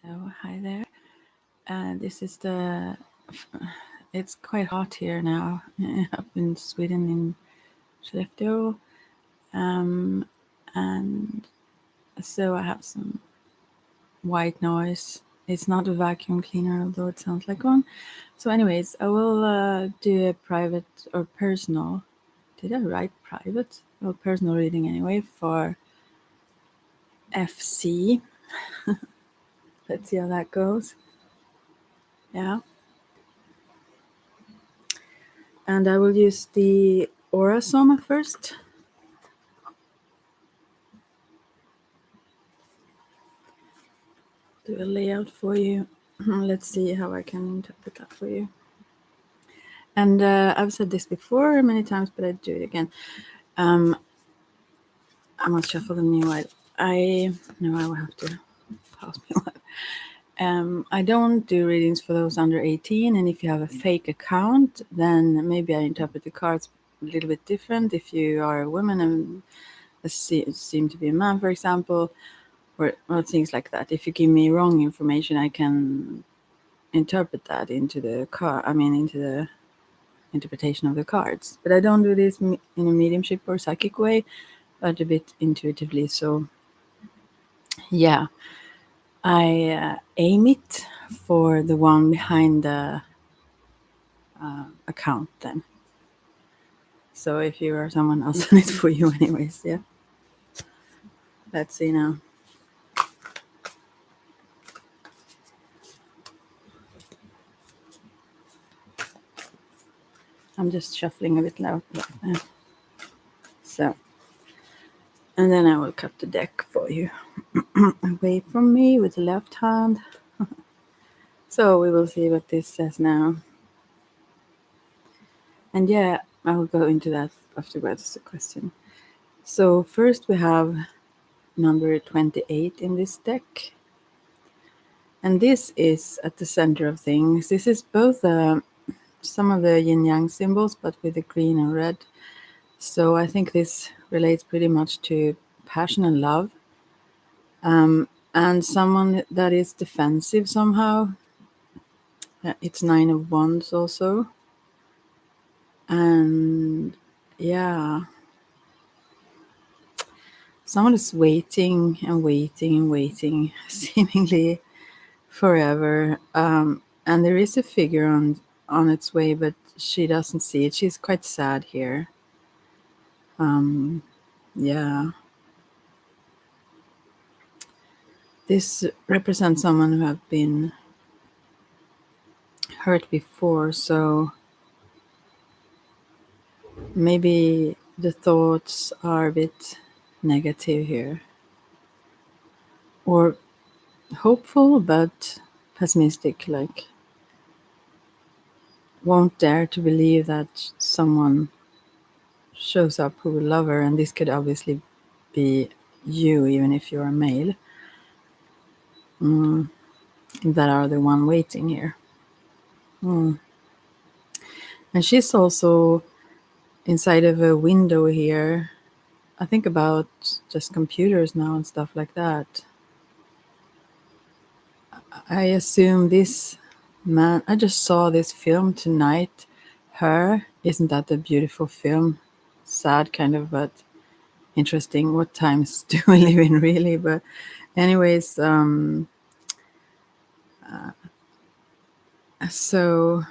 So, hi there. This is it's quite hot here now up in Sweden in Skellefteå. And so I have some white noise. It's not a vacuum cleaner, although it sounds like one. So, anyways, I will do a private or personal. Did I write private? Well, personal reading anyway for FC. Let's see how that goes. Yeah. And I will use the Aura Soma first. Do a layout for you. Let's see how I can interpret that for you. And I've said this before many times, but I do it again. I must shuffle the new while I will have to pause me a while. I don't do readings for those under 18, and if you have a fake account, then maybe I interpret the cards a little bit different. If you are a woman and seem to be a man, for example, or things like that. If you give me wrong information, I can interpret that into the into the interpretation of the cards. But I don't do this in a mediumship or psychic way, but a bit intuitively. So, yeah, I aim it for the one behind the account then. So if you are someone else, then it's for you anyways. Yeah. Let's see now. I'm just shuffling a bit loud right now. So, and then I will cut the deck for you away from me with the left hand. So we will see what this says now. And yeah, I will go into that afterwards, the question. So first we have number 28 in this deck. And this is at the center of things. This is both some of the yin-yang symbols, but with the green and red. So I think this relates pretty much to passion and love. And someone that is defensive somehow. It's 9 of Wands also. And yeah, someone is waiting and waiting and waiting, seemingly forever. And there is a figure on its way, but she doesn't see it. She's quite sad here. Yeah. This represents someone who have been hurt before, so maybe the thoughts are a bit negative here. Or hopeful, but pessimistic, like won't dare to believe that someone shows up who will love her, and this could obviously be you, even if you're a male, that are the one waiting here. And she's also inside of a window here. I think about just computers now and stuff like that. I assume this man, I just saw this film tonight. Her, isn't that a beautiful film? Sad kind of, but interesting. What times do we live in, really? But anyways, so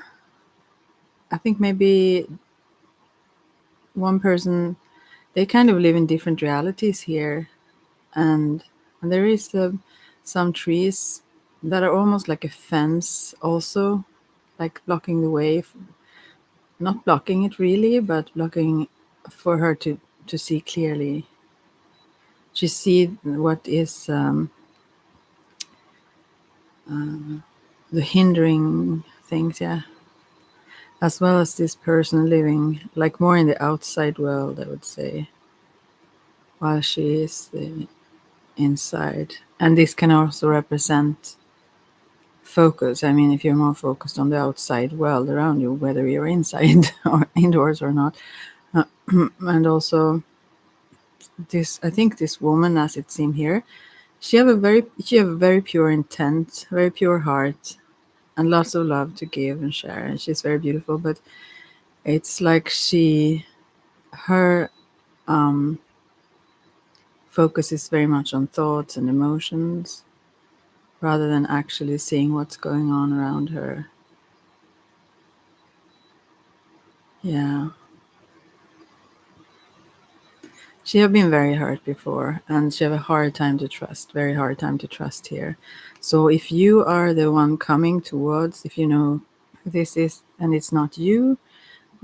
I think maybe one person, they kind of live in different realities here, and there is some trees that are almost like a fence also, like blocking the way, not blocking it really, but blocking for her to see clearly. She see what is the hindering things, yeah, as well as this person living like more in the outside world, I would say, while she is inside. And this can also represent focus. I mean, if you're more focused on the outside world around you, whether you're inside or indoors or not. And also this, I think this woman, as it seems here, she have a very pure intent, very pure heart, and lots of love to give and share. And she's very beautiful, but it's like her focus is very much on thoughts and emotions rather than actually seeing what's going on around her. Yeah. She have been very hurt before, and she have a hard time to trust, very hard time to trust here. So if you are the one coming towards, if you know who this is and it's not you,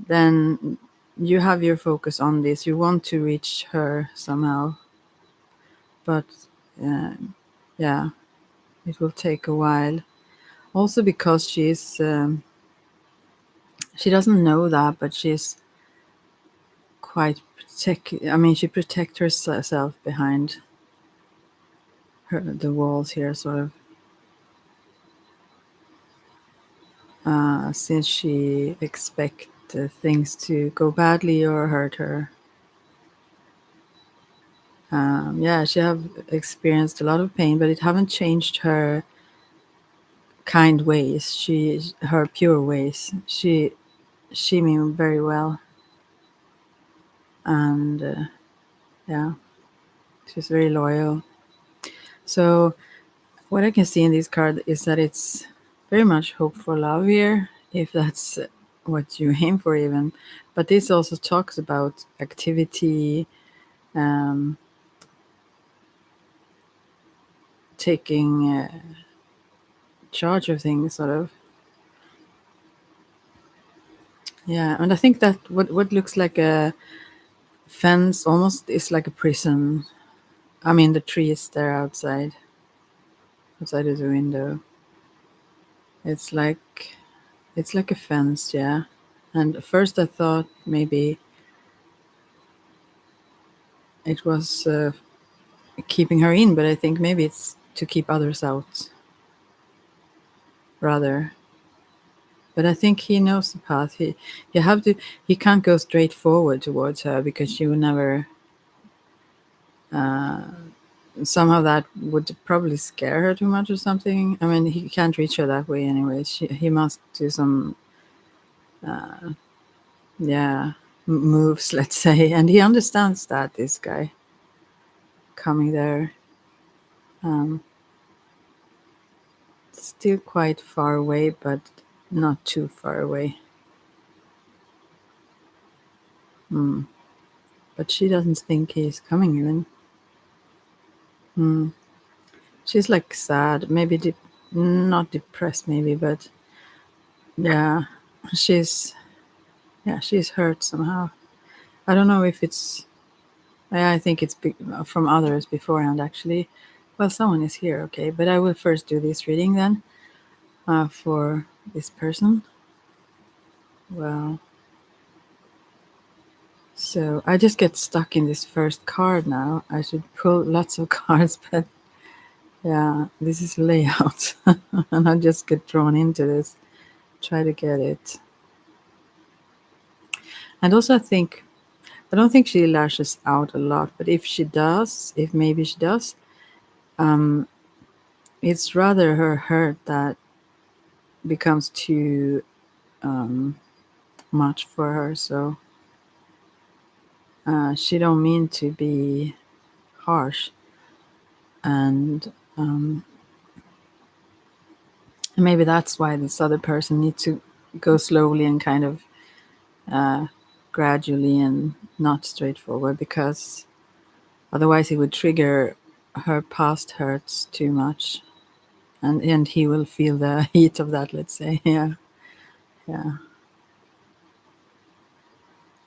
then you have your focus on this. You want to reach her somehow, but uh, yeah, it will take a while. Also because she doesn't know that, but she's quite protect. I mean, she protects herself behind the walls here, sort of. Since she expect things to go badly or hurt her. Yeah, she have experienced a lot of pain, but it haven't changed her kind ways. Her pure ways. She mean very well, and yeah, she's very loyal. So what I can see in this card is that it's very much hope for love here, if that's what you aim for, even. But this also talks about activity, um, taking charge of things, sort of. Yeah, and I think that what looks like a fence almost is like a prison. I mean, the trees there outside of the window. It's like it's like a fence, yeah. And at first I thought maybe it was keeping her in, but I think maybe it's to keep others out rather. But I think he knows the path. You have to. He can't go straight forward towards her because she will never. Somehow that would probably scare her too much or something. I mean, he can't reach her that way anyway. He must do some, yeah, moves, let's say. And he understands that, this guy coming there. Um, Still quite far away, but not too far away. But she doesn't think he's coming even. She's like sad, maybe not depressed, maybe, but yeah, she's she's hurt somehow. I don't know if it's. Yeah, I think it's from others beforehand, actually. Well, someone is here, okay, but I will first do this reading then for this person. Well, so I just get stuck in this first card now. I should pull lots of cards, but yeah, this is layout, and I just get drawn into this. Try to get it, and also I don't think she lashes out a lot, but if she does, if maybe she does, it's rather her hurt that becomes too much for her. So she don't mean to be harsh, and maybe that's why this other person needs to go slowly and kind of gradually and not straightforward, because otherwise it would trigger her past hurts too much, and he will feel the heat of that, let's say. Yeah, yeah.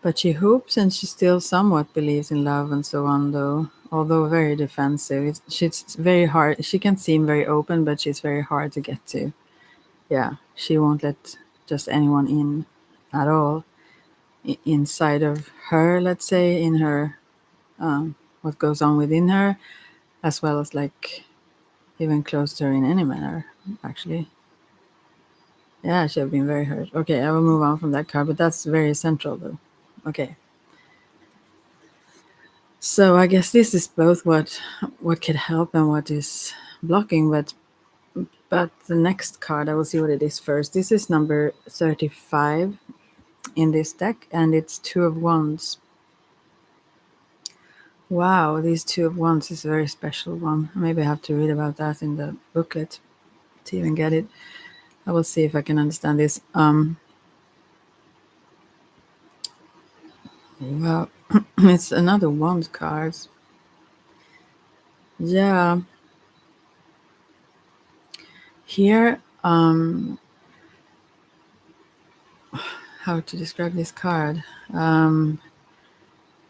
But she hopes, and she still somewhat believes in love and so on, though, although very defensive. She's very hard. She can seem very open, but she's very hard to get to. Yeah, she won't let just anyone in at all. Inside of her, let's say, in her, what goes on within her, as well as like even close to her in any manner, actually. Yeah, she have been very hurt. Okay, I will move on from that card, but that's very central, though. Okay. So I guess this is both what could help and what is blocking, but the next card, I will see what it is first. This is number 35 in this deck, and it's Two of Wands. Wow, these Two of Wands is a very special one. Maybe I have to read about that in the booklet to even get it. I will see if I can understand this. Wow, it's another Wand card. Yeah, here, how to describe this card?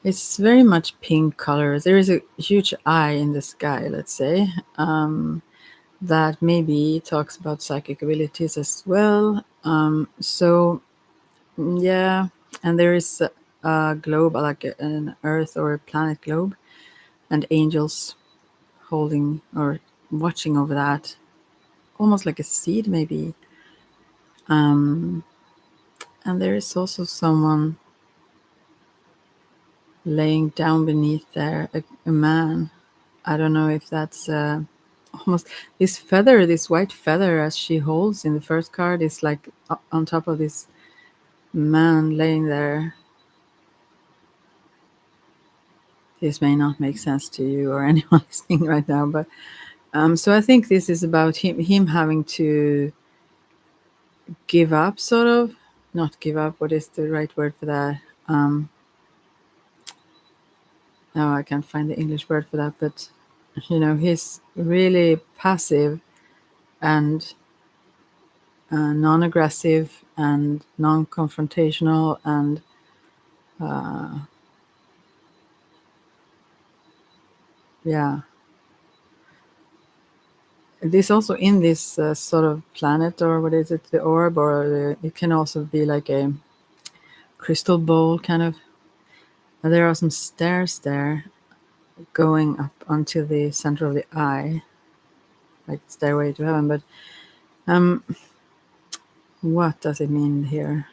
It's very much pink color. There is a huge eye in the sky, let's say, that maybe talks about psychic abilities as well. Yeah, and there is a globe, like an Earth or a planet globe, and angels holding or watching over that, almost like a seed, maybe. And there is also someone laying down beneath there, a man. I don't know if that's almost this feather, this white feather, as she holds in the first card, is like on top of this man laying there. This may not make sense to you or anyone listening right now, but so I think this is about him having to give up, sort of. Not give up. What is the right word for that? No, I can't find the English word for that, but he's really passive and non-aggressive and non-confrontational, and yeah, this also in this sort of planet, or what is it, the orb, or it can also be like a crystal bowl kind of. There are some stairs there going up onto the center of the eye, like Stairway to Heaven. But what does it mean here?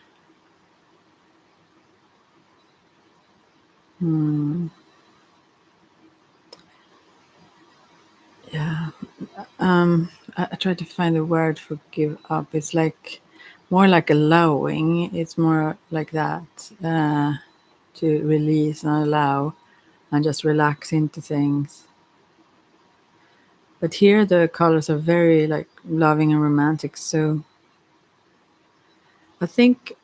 Yeah, I tried to find a word for give up. It's like more like allowing. It's more like that, to release and allow and just relax into things. But here the colors are very like loving and romantic. So I think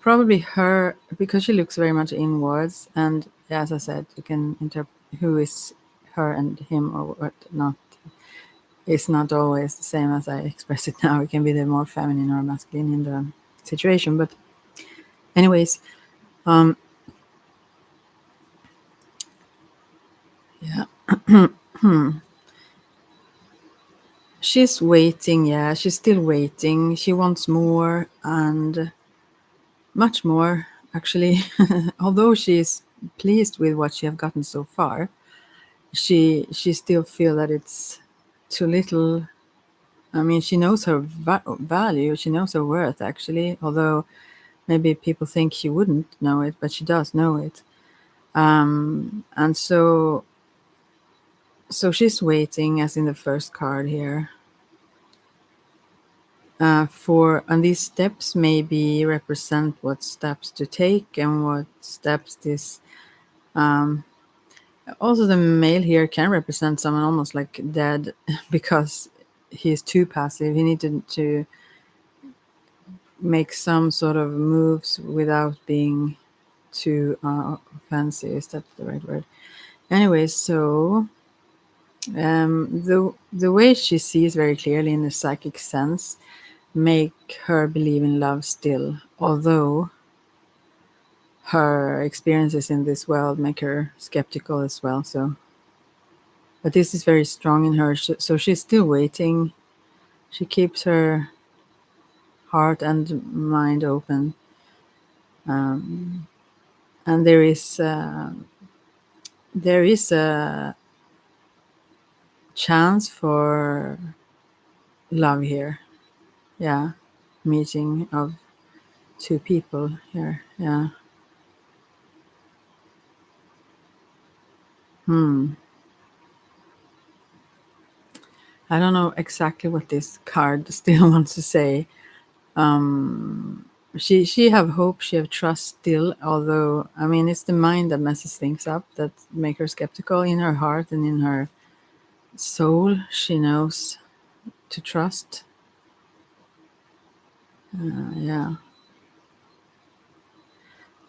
probably her, because she looks very much inwards, and as I said, you can interpret who is her and him or what not. It's not always the same as I express it now. It can be the more feminine or masculine in the situation. But anyways, yeah, she's waiting. Yeah, she's still waiting. She wants more and much more, actually. Although she is pleased with what she have gotten so far, she still feel that it's too little. I mean, she knows her value. She knows her worth, actually. Although maybe people think she wouldn't know it, but she does know it. And so she's waiting, as in the first card here, and these steps maybe represent what steps to take and what steps this. Also, the male here can represent someone almost like dead because he's too passive. He needed to make some sort of moves without being too offensive. Is that the right word? Anyway, so the way she sees very clearly in the psychic sense make her believe in love still, although her experiences in this world make her skeptical as well. So, but this is very strong in her. So she's still waiting. She keeps her heart and mind open, and there is a chance for love here. Yeah, meeting of two people here. Yeah. I don't know exactly what this card still wants to say. She have hope, she have trust still, although I mean it's the mind that messes things up, that make her skeptical. In her heart and in her soul, she knows to trust. Yeah.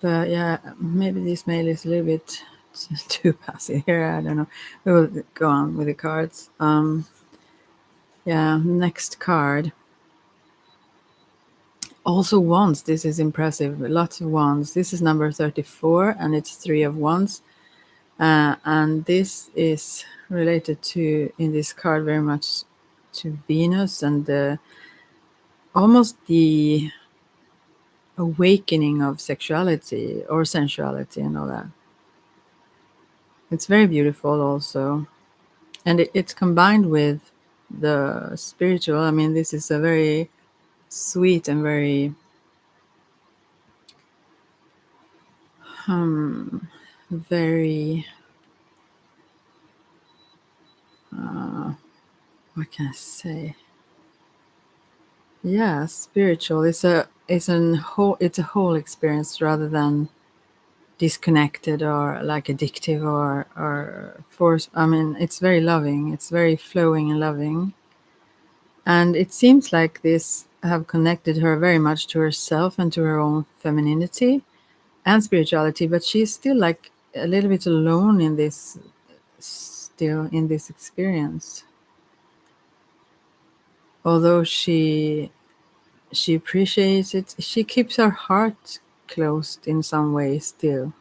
But yeah, maybe this mail is a little bit too passive here. I don't know. We will go on with the cards. Yeah, next card. Also wands. This is impressive. Lots of wands. This is number 34 and it's 3 of wands. And this is related to, in this card, very much to Venus and almost the awakening of sexuality or sensuality and all that. It's very beautiful also. And it's combined with the spiritual. I mean, this is a very sweet and very very what can I say? Yeah, spiritual. It's a whole experience rather than disconnected or like addictive or force. I mean, it's very loving. It's very flowing and loving. And it seems like this have connected her very much to herself and to her own femininity and spirituality, but she's still like a little bit alone in this, still in this experience. Although she appreciates it, she keeps her heart closed in some way still.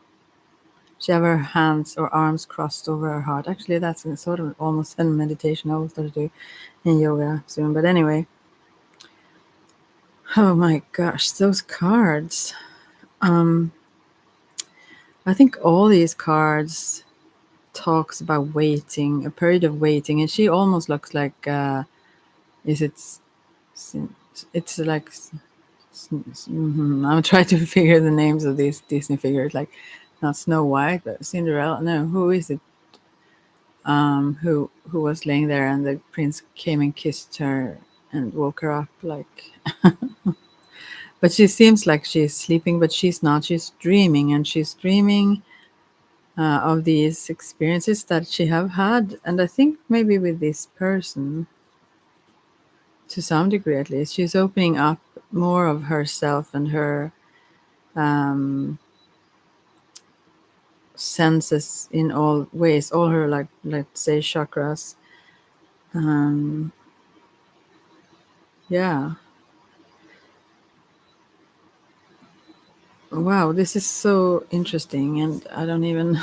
She have her hands or arms crossed over her heart. Actually, that's a sort of almost a meditation. I will start to do in yoga soon. But anyway, oh my gosh, those cards. I think all these cards talks about waiting, a period of waiting, and she almost looks like is it? It's like I'm trying to figure the names of these Disney figures, like not Snow White, but Cinderella. No, who is it? Who was laying there, and the prince came and kissed her and woke her up, like. But she seems like she's sleeping, but she's not. She's dreaming, and she's dreaming of these experiences that she have had, and I think maybe with this person, to some degree at least, she's opening up more of herself and her um, senses in all ways, all her, like, let's say, chakras. Um, yeah. Wow, this is so interesting, and I don't even.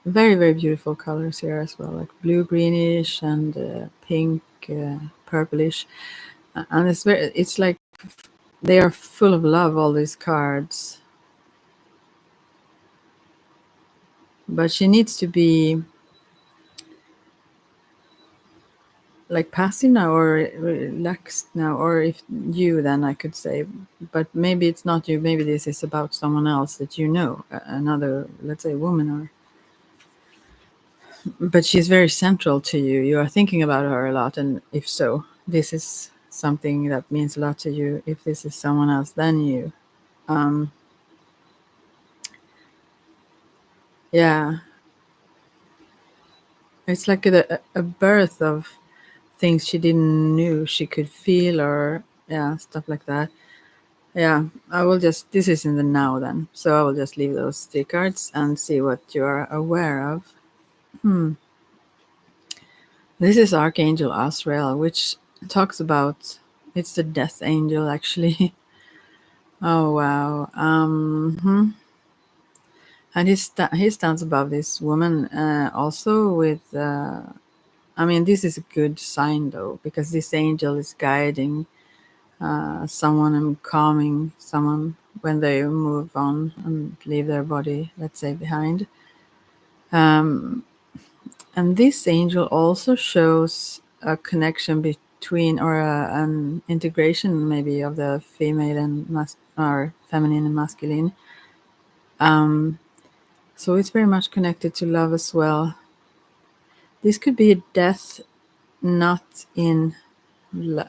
Very, very beautiful colors here as well, like blue, greenish, and pink, purplish, and it's very. It's like they are full of love. All these cards, but she needs to be like passive now or relaxed now, or if you, then I could say, but maybe it's not you. Maybe this is about someone else that you know, another, let's say, woman, or. But she's very central to you. You are thinking about her a lot, and if so, this is something that means a lot to you. If this is someone else than you, yeah, it's like a birth of things she didn't knew she could feel, or yeah, stuff like that. Yeah, I will just. This is in the now then, so I will just leave those 3 cards and see what you are aware of. This is Archangel Azrael, which talks about. It's the death angel, actually. Oh wow. And he stands above this woman, also with. I mean, this is a good sign though, because this angel is guiding someone and calming someone when they move on and leave their body, let's say, behind. And this angel also shows a connection between, or an integration maybe of the female and or feminine and masculine. So it's very much connected to love as well. This could be a death, not in,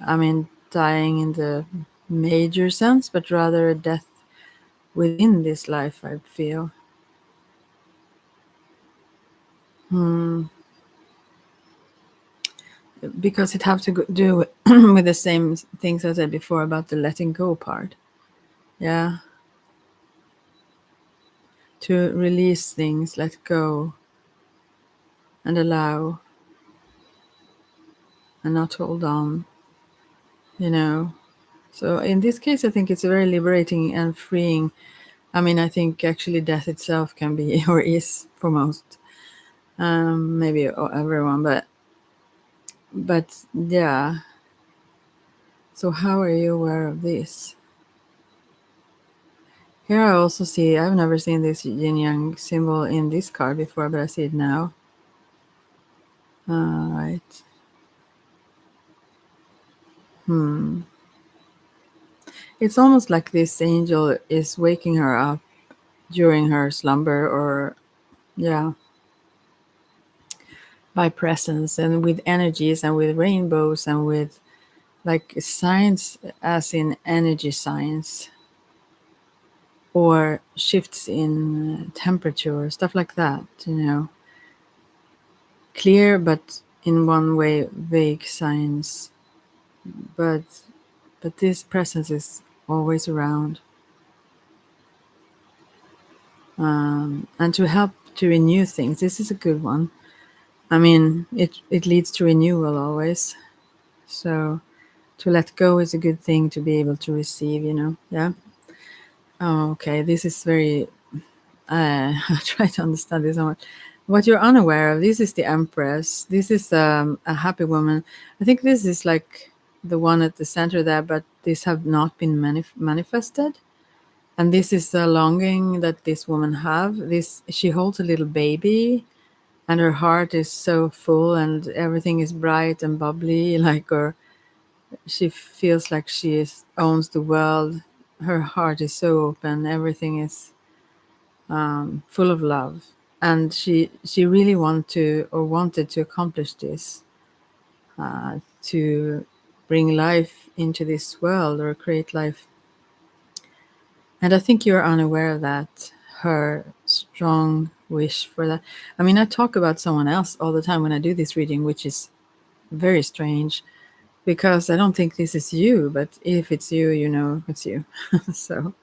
I mean, dying in the major sense, but rather a death within this life, I feel. Hmm. Because it have to do with the same things I said before about the letting go part. Yeah. To release things, let go, and allow, and not hold on, you know. So in this case, I think it's very liberating and freeing. I mean, I think actually death itself can be or is for most, maybe everyone, but yeah. So how are you aware of this? Here I also see, I've never seen this yin yang symbol in this card before, but I see it now. Right. Hmm. It's almost like this angel is waking her up during her slumber, or yeah, by presence and with energies and with rainbows and with like science, as in energy science, or shifts in temperature, stuff like that, you know. Clear, but in one way vague science, but this presence is always around, and to help to renew things. This is a good one. I mean, it leads to renewal always. So to let go is a good thing to be able to receive, you know. Yeah. Oh, okay. This is very. I try to understand this so much. What you're unaware of. This is the Empress. This is a happy woman. I think this is like the one at the center there, but these have not been manifested. And this is a longing that this woman have. This, she holds a little baby, and her heart is so full, and everything is bright and bubbly, like, or she feels like owns the world. Her heart is so open. Everything is full of love, and she really wanted to accomplish this, to bring life into this world or create life. And I think you're unaware of that, her strong wish for that. I mean, I talk about someone else all the time when I do this reading, which is very strange because I don't think this is you, but if it's you, you know it's you. So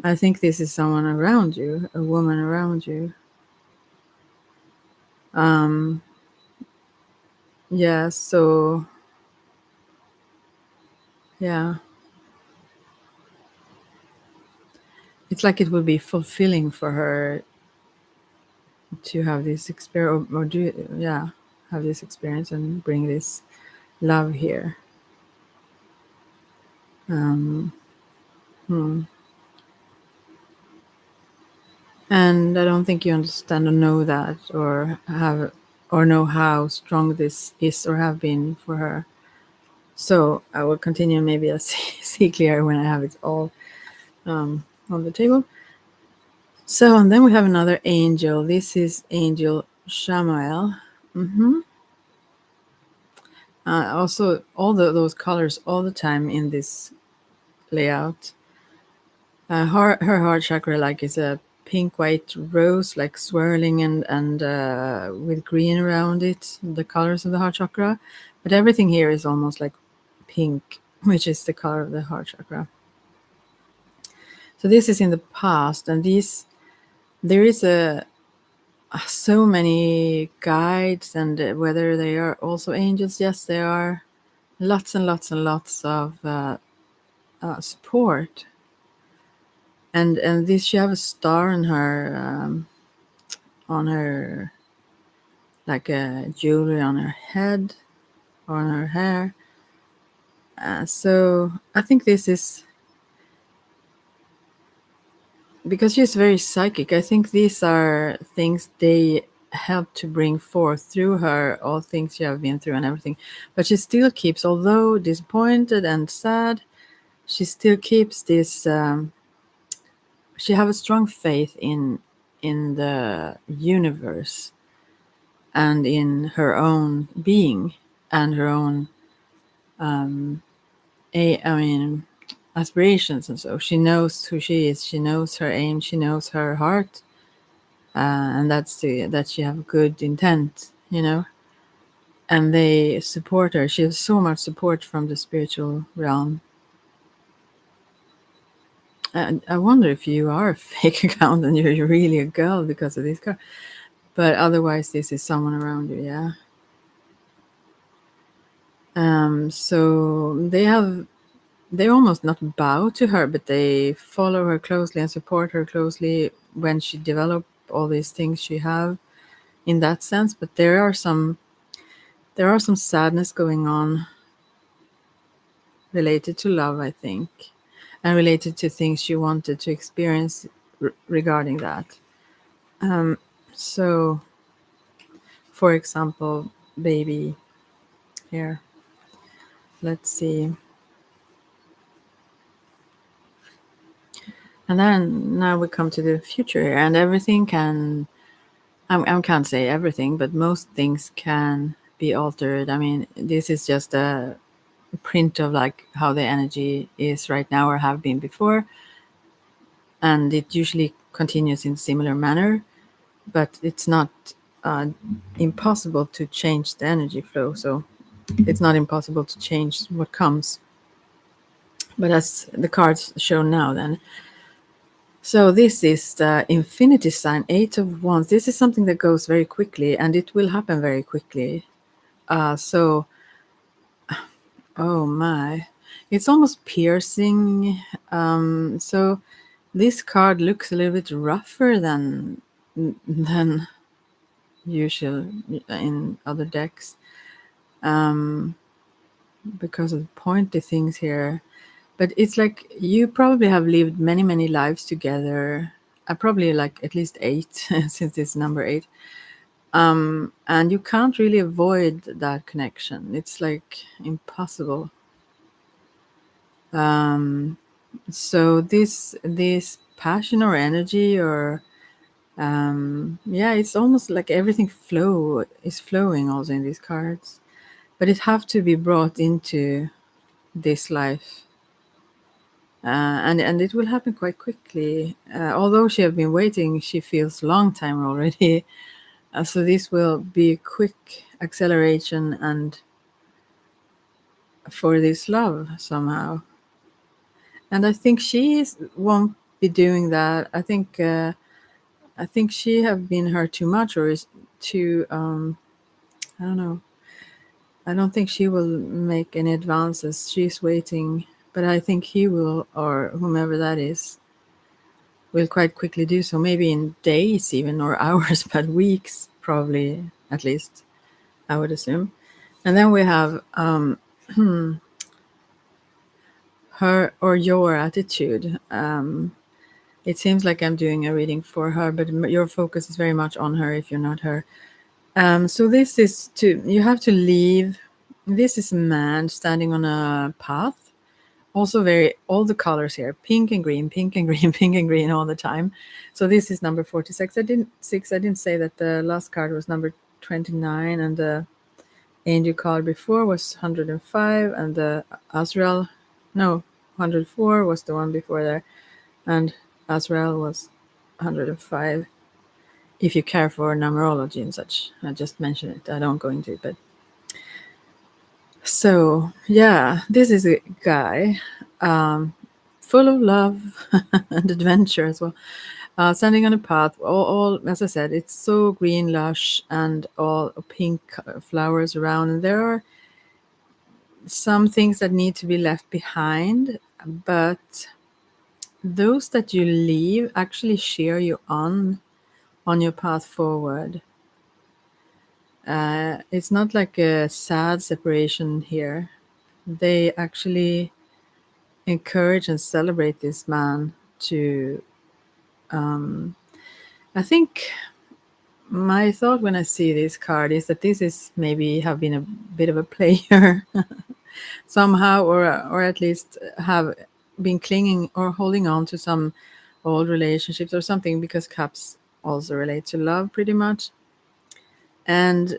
I think this is someone around you, a woman around you. Um, yeah, so yeah, it's like it would be fulfilling for her to have this experience, or do, yeah, have this experience and bring this love here. Um, hmm. And I don't think you understand or know that, or have, or know how strong this is or have been for her. So I will continue. Maybe I'll see clear when I have it all on the table. So, and then we have another angel. This is Angel Shamael. Hmm. Also, all those colors all the time in this layout. Her heart chakra, like, is a pink white rose, like swirling and with green around it, the colors of the heart chakra. But everything here is almost like pink, which is the color of the heart chakra. So this is in the past, and there is so many guides, and whether they are also angels. Yes, there are lots and lots and lots of support, and this, she have a star on her, like a jewelry on her head or on her hair. So I think this is because she's very psychic. I think these are things they help to bring forth through her, all things she have been through and everything. But she still keeps, although disappointed and sad, she still keeps this. She have a strong faith in in the universe and in her own being and her own I mean aspirations. And so she knows who she is, she knows her aim, she knows her heart, and that she have good intent, and they support her. She has so much support from the spiritual realm. And I wonder if you are a fake account and you're really a girl because of this card. But otherwise, this is someone around you, yeah. So they almost not bow to her, but they follow her closely and support her closely when she develop all these things she have in that sense. But there are some sadness going on related to love, I think, and related to things she wanted to experience regarding that. So, for example, baby here. Let's see. And then now we come to the future here, and everything can. I can't say everything, but most things can be altered. I mean, this is just a print of like how the energy is right now or have been before, and it usually continues in similar manner, but it's not uh, impossible to change the energy flow. So it's not impossible to change what comes. But as the cards show now, then. So this is the infinity sign, Eight of Wands. This is something that goes very quickly, and it will happen very quickly. So, oh my, it's almost piercing. So this card looks a little bit rougher than usual in other decks, because of the pointy things here. But it's like you probably have lived many, many lives together. Probably like at least 8, since it's number 8. And you can't really avoid that connection. It's like impossible. So this passion or energy or yeah, it's almost like everything is flowing also in these cards, but it have to be brought into this life. And it will happen quite quickly. Although she have been waiting, she feels long time already. So this will be a quick acceleration and for this love somehow. And I think won't be doing that. I think she have been hurt too much or is too. I don't know. I don't think she will make any advances. She's waiting, but I think he will, or whomever that is, will quite quickly do so. Maybe in days, even or hours, but weeks, probably at least. I would assume. And then we have her or your attitude. It seems like I'm doing a reading for her, but your focus is very much on her if you're not her. So this is you have to leave. This is a man standing on a path. Also, all the colors here, pink and green, pink and green, pink and green all the time. So this is number 46. I didn't say that the last card was number 29, and the angel card before was 105, and the Azrael, no, 104 was the one before there, and Azrael was 105. If you care for numerology and such, I just mention it. I don't go into it, but so yeah, this is a guy full of love and adventure as well. Standing on a path, all as I said, it's so green, lush, and all pink flowers around. And there are some things that need to be left behind, but those that you leave actually cheer you on your path forward. It's not like a sad separation here. They actually encourage and celebrate this man to. I think my thought when I see this card is that this is maybe have been a bit of a player somehow, or at least have been clinging or holding on to some old relationships or something, because cups also relate to love pretty much. And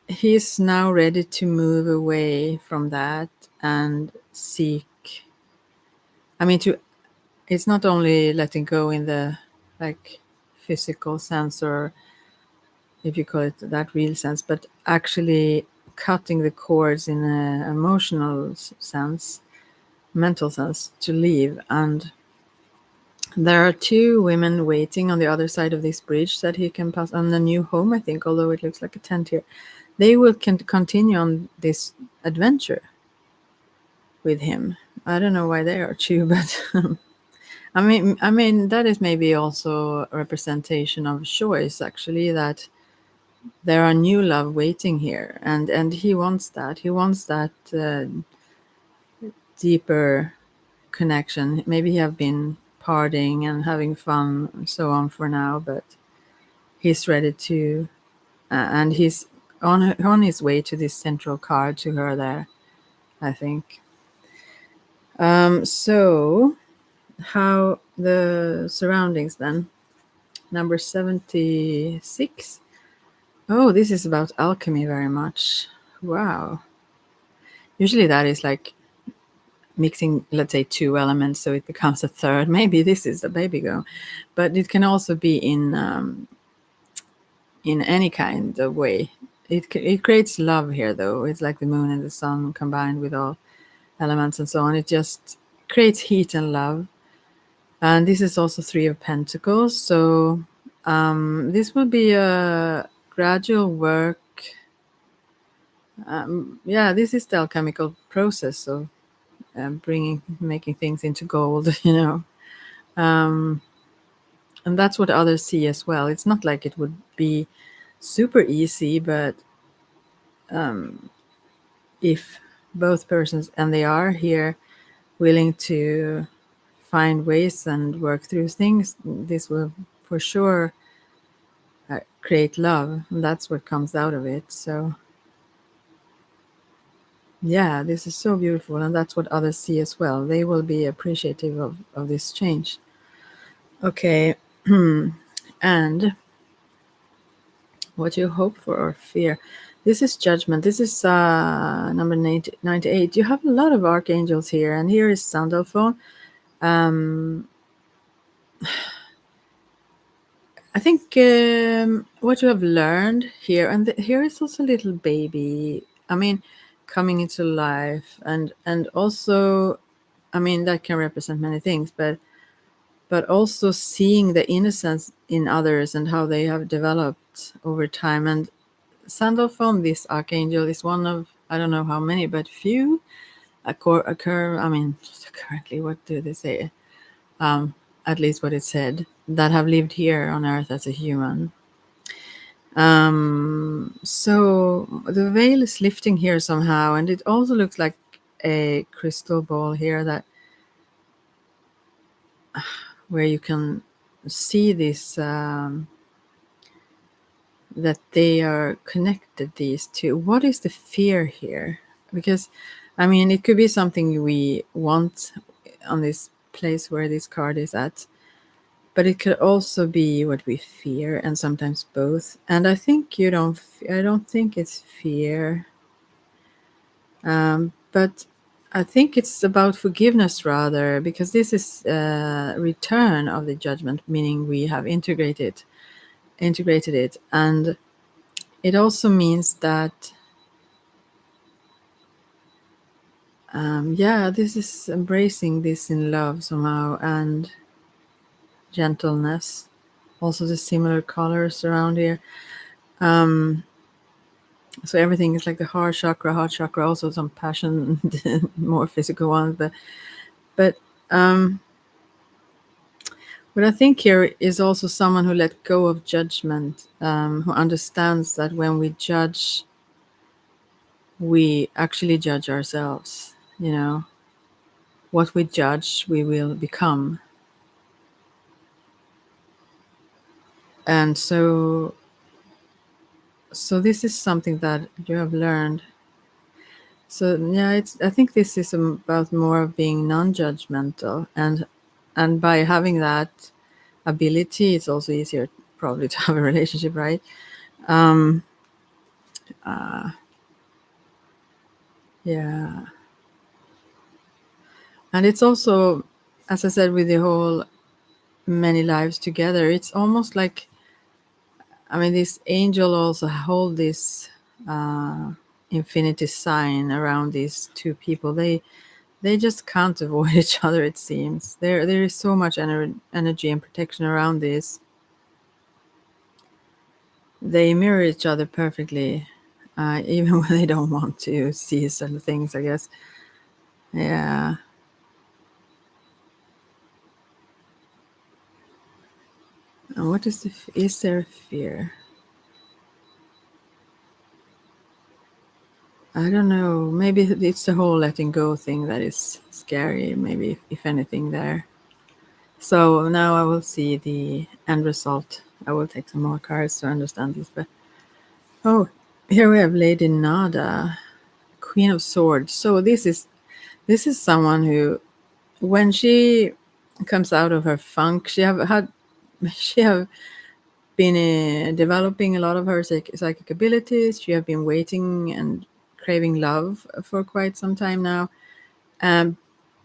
he's now ready to move away from that and seek. I mean, to it's not only letting go in the like physical sense, or if you call it that real sense, but actually cutting the cords in an emotional sense, mental sense, to leave. And there are two women waiting on the other side of this bridge that he can pass on the new home, I think, although it looks like a tent here. They will continue on this adventure with him. I don't know why they are two, but I mean that is maybe also a representation of choice, actually, that there are new love waiting here, and he wants that. He wants that deeper connection. Maybe he have been partying and having fun and so on for now, but he's ready to, and he's on his way to this central card to her there, I think. So how the surroundings then? Number 76. Oh, this is about alchemy very much. Wow. Usually that is like mixing, let's say, two elements so it becomes a third. Maybe this is the baby girl, but it can also be in any kind of way. It creates love here, though. It's like the moon and the sun combined with all elements and so on. It just creates heat and love. And this is also Three of Pentacles. So this will be a gradual work. Yeah, this is the alchemical process of making things into gold, you know. And that's what others see as well. It's not like it would be super easy, but if both persons, and they are here, willing to find ways and work through things, this will for sure create love, and that's what comes out of it. So yeah, this is so beautiful, and that's what others see as well. They will be appreciative of this change. Okay. And what you hope for or fear. This is Judgment. This is number 98. You have a lot of archangels here, and here is Sandalphon. I think what you have learned here, and here is also a little baby. I mean, coming into life, and also, I mean, that can represent many things, but also seeing the innocence in others and how they have developed over time. And Sandalphon, this archangel, is one of, I don't know how many, but few occur. I mean, currently, what do they say? At least what it said, that have lived here on Earth as a human. So the veil is lifting here somehow, and it also looks like a crystal ball here, that where you can see this, that they are connected, these two. What is the fear here? Because I mean, it could be something we want on this place where this card is at, but it could also be what we fear, and sometimes both. And I think I don't think it's fear, but I think it's about forgiveness rather, because this is return of the judgment, meaning we have integrated it, and it also means that yeah, this is embracing this in love somehow, and gentleness. Also the similar colors around here. So everything is like the heart chakra, also some passion, more physical ones, but what I think here is also someone who let go of judgment, who understands that when we judge, we actually judge ourselves. You know, what we judge, we will become. And so this is something that you have learned. So yeah, I think this is about more of being non-judgmental, and by having that ability, it's also easier probably to have a relationship, right? Um, yeah. And it's also, as I said, with the whole many lives together, it's almost like, I mean, this angel also hold this infinity sign around these two people. They just can't avoid each other. It seems there is so much energy and protection around this. They mirror each other perfectly, even when they don't want to see certain things, I guess. Yeah. And what is is there fear? I don't know. Maybe it's the whole letting go thing that is scary. Maybe if anything there. So now I will see the end result. I will take some more cards to understand this. But oh, here we have Lady Nada, Queen of Swords. So this is someone who, when she comes out of her funk, she have been developing a lot of her psychic abilities. She have been waiting and craving love for quite some time now.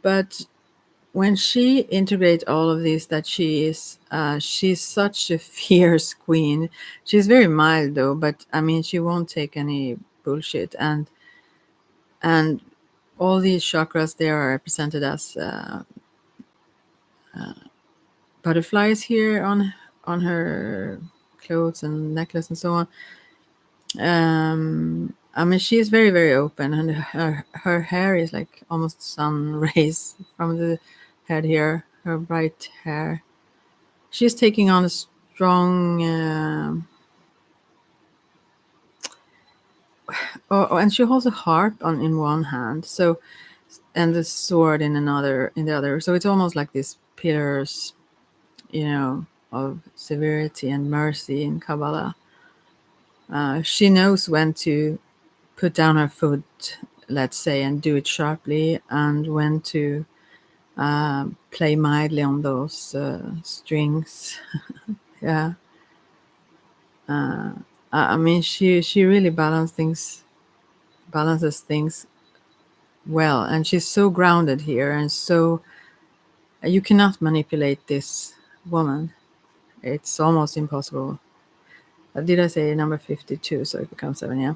But when she integrates all of this, that she's such a fierce queen. She's very mild though, but I mean, she won't take any bullshit. And all these chakras, they are represented as butterflies here on her clothes and necklace and so on. I mean, she's very, very open, and her hair is like almost sun rays from the head here. Her bright hair. She's taking on a strong. And she holds a harp in one hand, so, and the sword in the other. So it's almost like these pillars, of severity and mercy in Kabbalah. She knows when to put down her foot, let's say, and do it sharply, and when to play mildly on those strings. Yeah. I mean, she really balances things well, and she's so grounded here, and so you cannot manipulate this woman. It's almost impossible. Did I say number 52? So it becomes 7, yeah.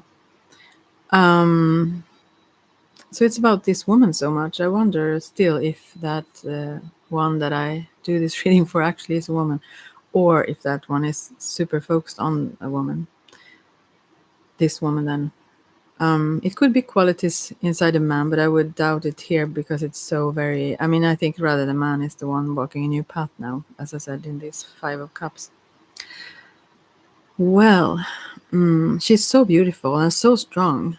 So it's about this woman so much. I wonder still if that one that I do this reading for actually is a woman, or if that one is super focused on a woman. This woman then. It could be qualities inside a man, but I would doubt it here because it's so very. I mean, I think rather the man is the one walking a new path now, as I said in this 5 of Cups. Well, she's so beautiful and so strong.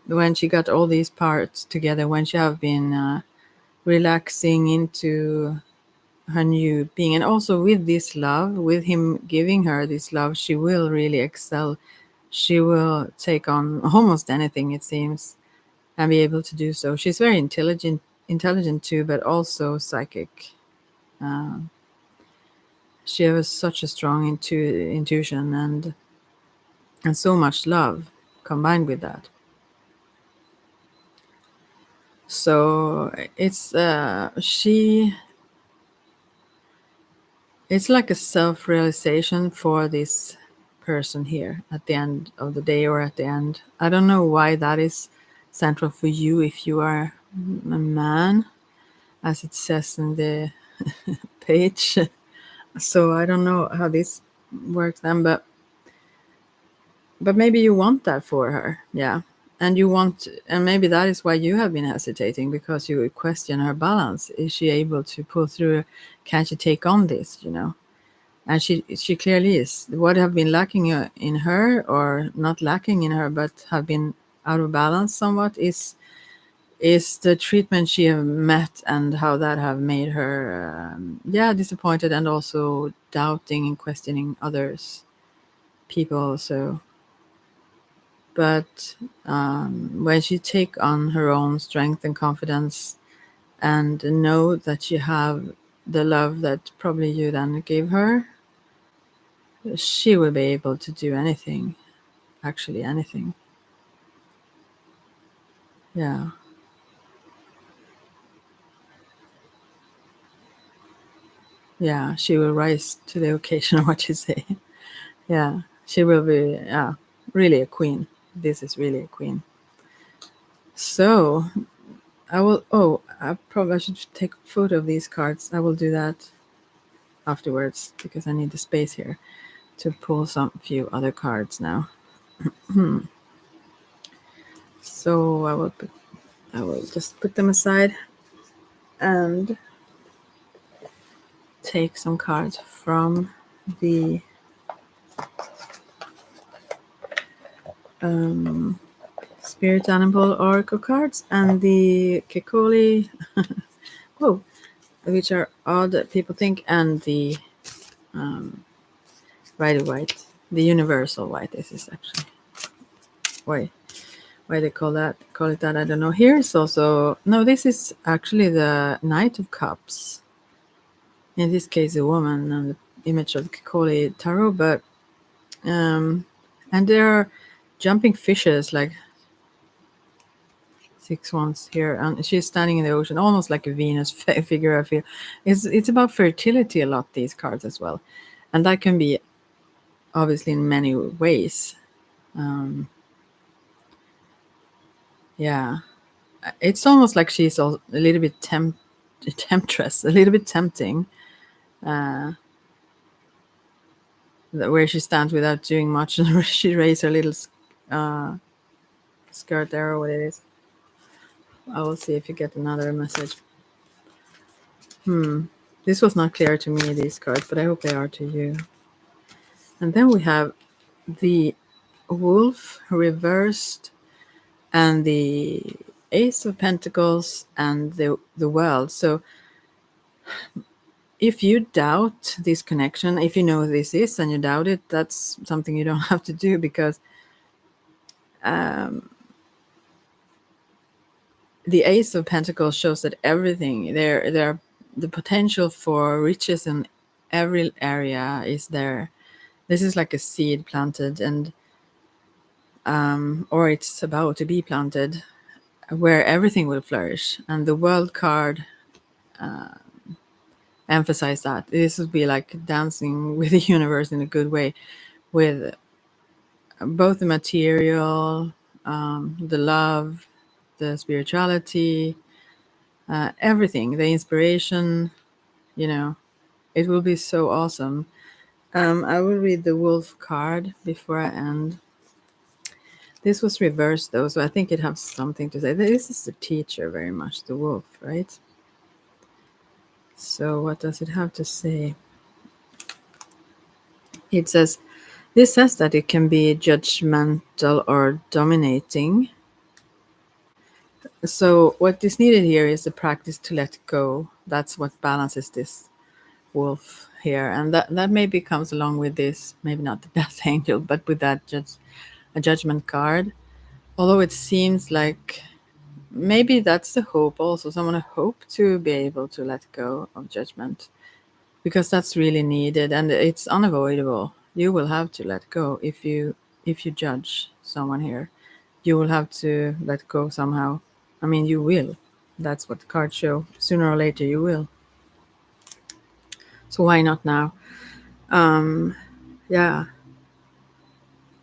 When she got all these parts together, when she have been relaxing into her new being, and also with this love, with him giving her this love, she will really excel. She will take on almost anything, it seems, and be able to do so. She's very intelligent too, but also psychic. She has such a strong intuition and so much love combined with that. So it's like a self-realization for this person here at the end of the day, or at the end. I don't know why that is central for you if you are a man, as it says in the page. So I don't know how this works then, but maybe you want that for her, yeah. And maybe that is why you have been hesitating, because you question her balance. Is she able to pull through? Can she take on this? And she clearly is. What have been lacking in her, or not lacking in her, but have been out of balance somewhat, is the treatment she have met, and how that have made her disappointed, and also doubting and questioning others, people also. But when she take on her own strength and confidence, and know that she have the love that probably you then gave her, she will be able to do anything, actually anything. Yeah. Yeah, she will rise to the occasion of what you say. Yeah, she will be, yeah, really a queen. This is really a queen. So I will, I probably should take a photo of these cards. I will do that afterwards because I need the space here to pull some few other cards now. So I will just put them aside and take some cards from the Spirit Animal Oracle cards and the Kekoli, whoa, which are odd people think, and the Rider White, the Universal White. This is actually why they call it that. I don't know. Here is also no. This is actually the Knight of Cups. In this case, a woman and the image of Kekoli Tarot, but and there are jumping fishes like 6 ones here, and she's standing in the ocean, almost like a Venus figure. I feel it's about fertility a lot. These cards as well, and that can be obviously in many ways. Yeah, it's almost like she's a little bit temptress, a little bit tempting, where she stands without doing much, and she raises her little skirt there, or what it is. I will see if you get another message. This was not clear to me, these cards, but I hope they are to you. And then we have the Wolf reversed and the Ace of Pentacles and the World. So if you doubt this connection, if you know what this is and you doubt it, that's something you don't have to do, because the Ace of Pentacles shows that everything there the potential for riches in every area is there. This is like a seed planted, and or it's about to be planted, where everything will flourish. And the World card emphasize that this would be like dancing with the universe in a good way, with both the material, the love, the spirituality, everything, the inspiration. It will be so awesome. I will read the Wolf card before I end. This was reversed though, so I think it has something to say. This is the teacher very much, the Wolf, right? So what does it have to say? It says, this says that it can be judgmental or dominating. So what is needed here is the practice to let go. That's what balances this Wolf here. And that maybe comes along with this, maybe not the Death Angel, but with that a judgment card. Although it seems like maybe that's the hope also. Someone hope to be able to let go of judgment, because that's really needed and it's unavoidable. You will have to let go if you judge someone here. You will have to let go somehow. I mean, you will. That's what the cards show. Sooner or later, you will. So why not now? Yeah.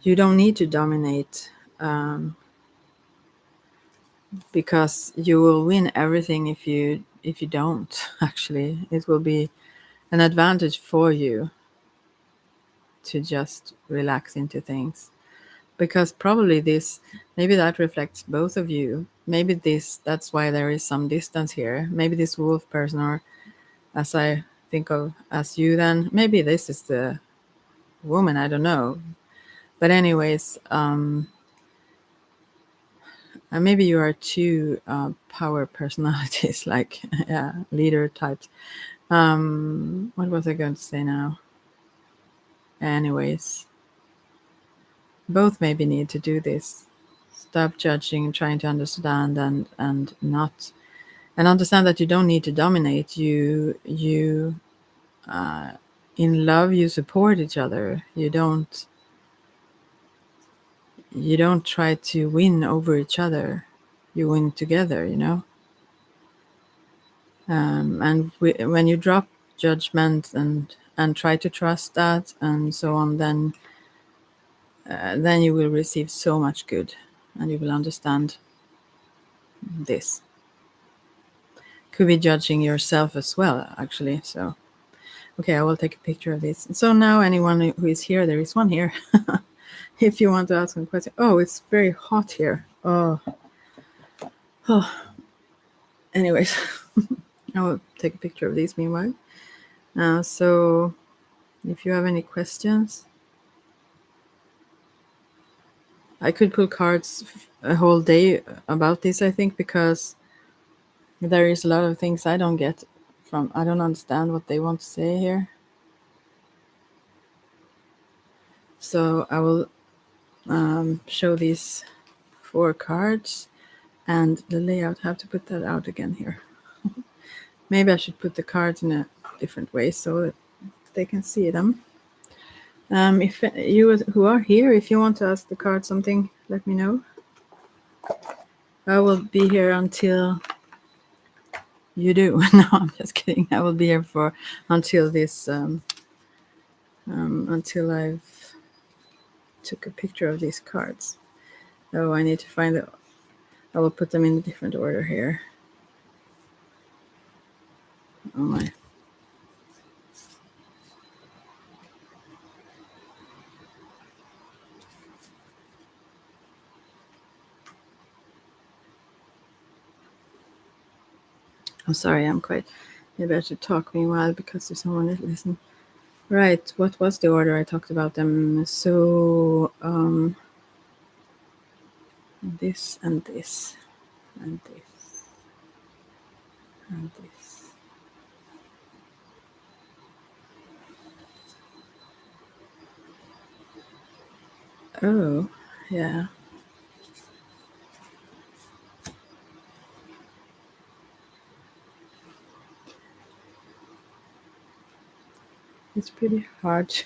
You don't need to dominate, because you will win everything if you don't. Actually, it will be an advantage for you to just relax into things, because probably maybe that reflects both of you. Maybe that's why there is some distance here. Maybe this Wolf person, or as I think of as you, then maybe this is the woman, I don't know. But anyways, maybe you are two power personalities, like yeah, leader types. What was I going to say now? Anyways, both maybe need to do this. Stop judging, trying to understand, and not, and understand that you don't need to dominate. You in love you support each other. You don't try to win over each other. You win together, and when you drop judgment and try to trust that and so on, then you will receive so much good, and you will understand this. Could be judging yourself as well, actually. So, okay, I will take a picture of this. So now anyone who is here, there is one here. If you want to ask a question. Oh, it's very hot here. Oh. Anyways, I will take a picture of these meanwhile. So if you have any questions, I could pull cards a whole day about this, I think, because there is a lot of things I don't get from. I don't understand what they want to say here. So I will show these 4 cards and the layout. I have to put that out again here. Maybe I should put the cards in a different way so that they can see them. If you who are here, if you want to ask the card something, let me know. I will be here until you do. No, I'm just kidding. I will be here for until this until I've took a picture of these cards. Oh, I need to find it. I will put them in a different order here. Oh my. I'm sorry, I'm quite. Maybe I should talk meanwhile because there's someone that listen. Right, what was the order I talked about them? So, this and this and this and this. Oh, yeah. It's pretty hard to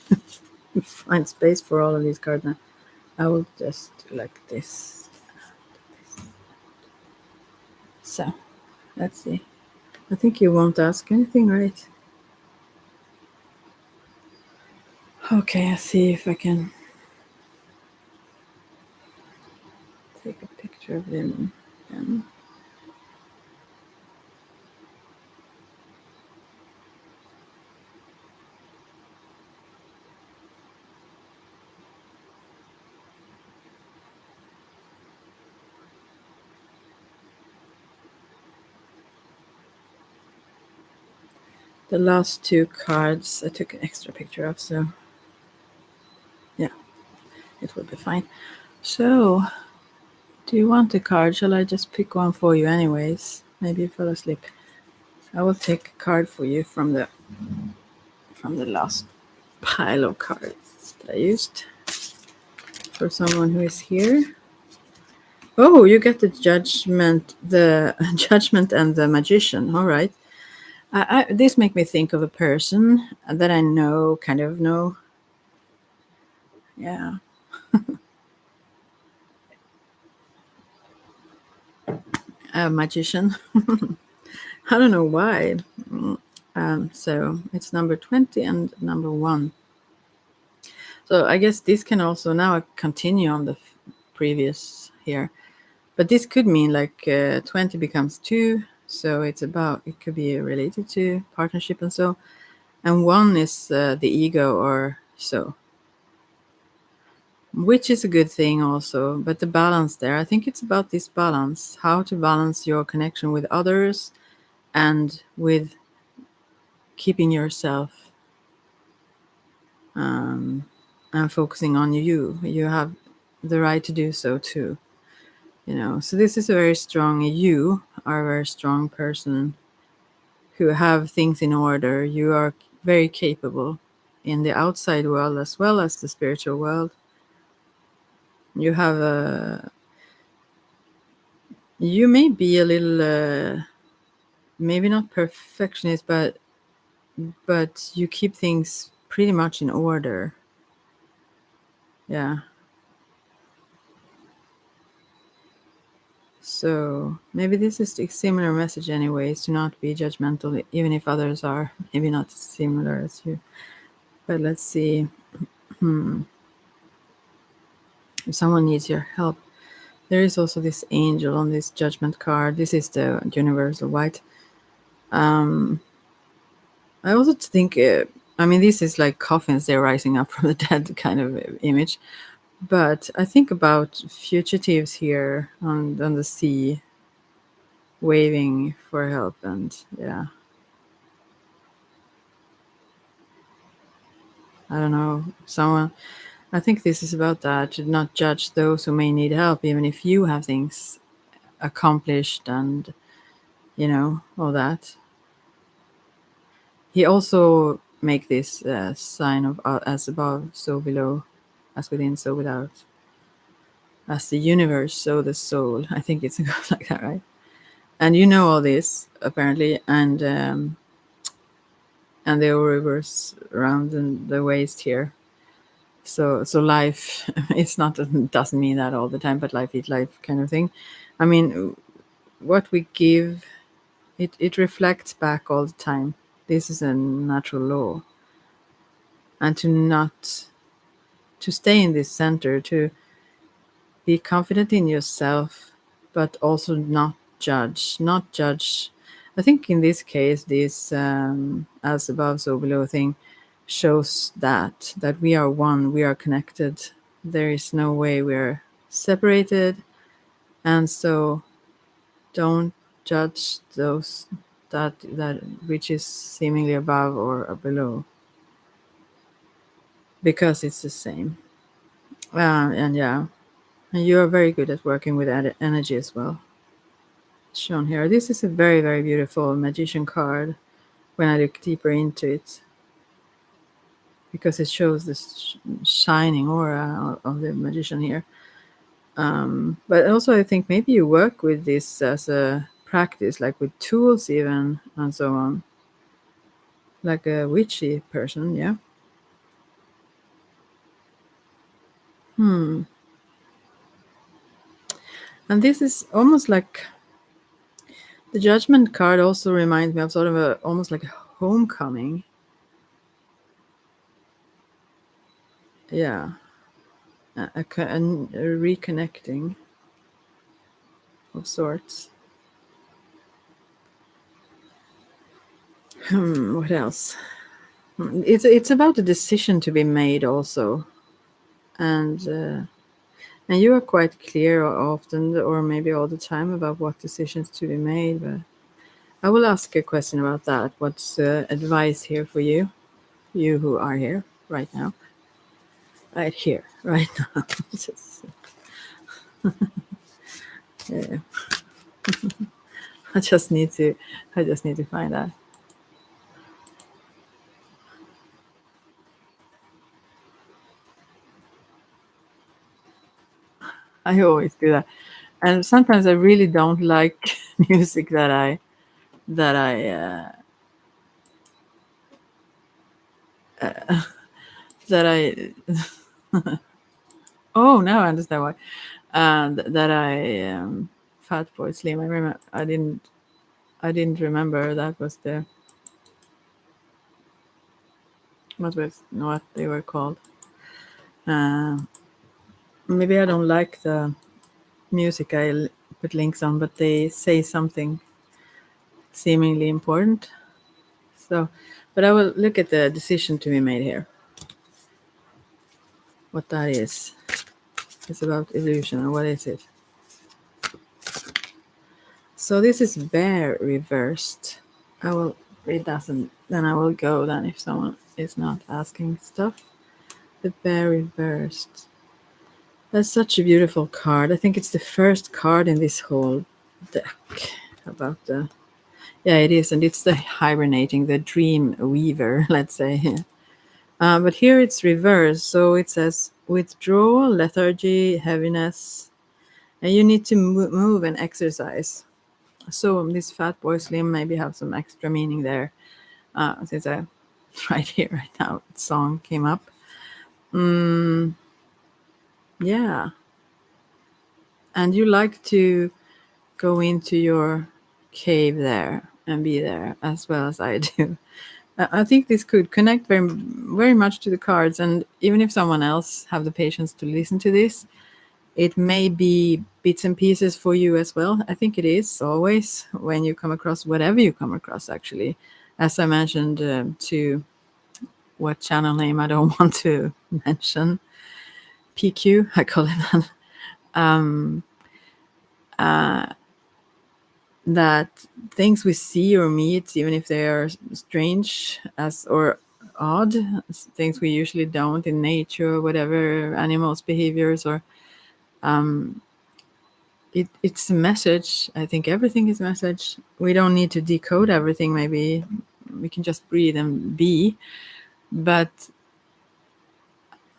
find space for all of these cards now. I will just do like this. So, let's see. I think you won't ask anything, right? Okay, I'll see if I can take a picture of them. And the last 2 cards I took an extra picture of, so yeah, it will be fine. So, do you want a card? Shall I just pick one for you anyways? Maybe you fell asleep. I will take a card for you from the last pile of cards that I used for someone who is here. Oh, you get the judgment, judgment and the magician. All right. This make me think of a person that I know, kind of know. Yeah. A magician. I don't know why. So it's number 20 and number 1. So I guess this can also now continue on the previous here. But this could mean like 20 becomes 2. So it could be related to partnership and so. And 1 is the ego or so. Which is a good thing also, but the balance there, I think it's about this balance, how to balance your connection with others and with keeping yourself and focusing on you. You have the right to do so too, So this is a very strong, you are a very strong person who have things in order. You are very capable in the outside world as well as the spiritual world. You have you may be a little maybe not perfectionist, but you keep things pretty much in order. Yeah. So maybe this is a similar message anyways, to not be judgmental, even if others are maybe not similar as you. But let's see. If someone needs your help, there is also this angel on this judgment card. This is the universal white. I also think, I mean, this is like coffins, they're rising up from the dead kind of image. But I think about fugitives here on the sea, waving for help. And yeah, I don't know, someone. I think this is about that, to not judge those who may need help, even if you have things accomplished and, all that. He also make this sign of as above, so below, as within, so without, as the universe, so the soul. I think it's goes like that, right? And you know all this apparently, and the reverse around the waist here. So life, it's not, doesn't mean that all the time, but life eat life kind of thing. I mean, what we give, it reflects back all the time. This is a natural law. And to stay in this center, to be confident in yourself, but also not judge. I think in this case, this as above so below thing shows that we are one, we are connected. There is no way we're separated. And so don't judge those that which is seemingly above or below, because it's the same. And yeah, and you are very good at working with energy as well, shown here. This is a very, very beautiful magician card when I look deeper into it, because it shows this shining aura of the magician here. But also, I think maybe you work with this as a practice, like with tools, even, and so on, like a witchy person, yeah. Hmm. And this is almost like the judgment card also reminds me of sort of a almost like a homecoming. Yeah. A reconnecting of sorts. What else? It's about a decision to be made also, and you are quite clear often, or maybe all the time, about what decisions to be made. But I will ask a question about that. What's advice here for you, you who are here right now, right here, right now? Just, yeah. I just need to, I just need to find that. I always do that, and sometimes I really don't like music that I oh, now I understand why. That I Fat Boy Slim. I didn't remember that was what they were called. Uh, Maybe I don't like the music put links on, but they say something seemingly important. So, but I will look at the decision to be made here. What that is. It's about illusion, and what is it? So this is bear reversed. I will read that, and then I will go then if someone is not asking stuff. The bear reversed. That's such a beautiful card. I think it's the first card in this whole deck about the. Yeah, it is, and it's the hibernating, the dream weaver, let's say. But here it's reversed, so it says withdrawal, lethargy, heaviness, and you need to move and exercise. So this Fat Boy Slim maybe have some extra meaning there, since right here, right now. Song came up. Yeah. And you like to go into your cave there and be there as well as I do. I think this could connect very, very much to the cards. And even if someone else have the patience to listen to this, it may be bits and pieces for you as well. I think it is always when you come across whatever you come across, actually. As I mentioned to what channel name I don't want to mention, PQ, I call it that. That things we see or meet, even if they are strange as or odd, things we usually don't in nature, whatever, animals' behaviors, or it's a message. I think everything is a message. We don't need to decode everything. Maybe we can just breathe and be, but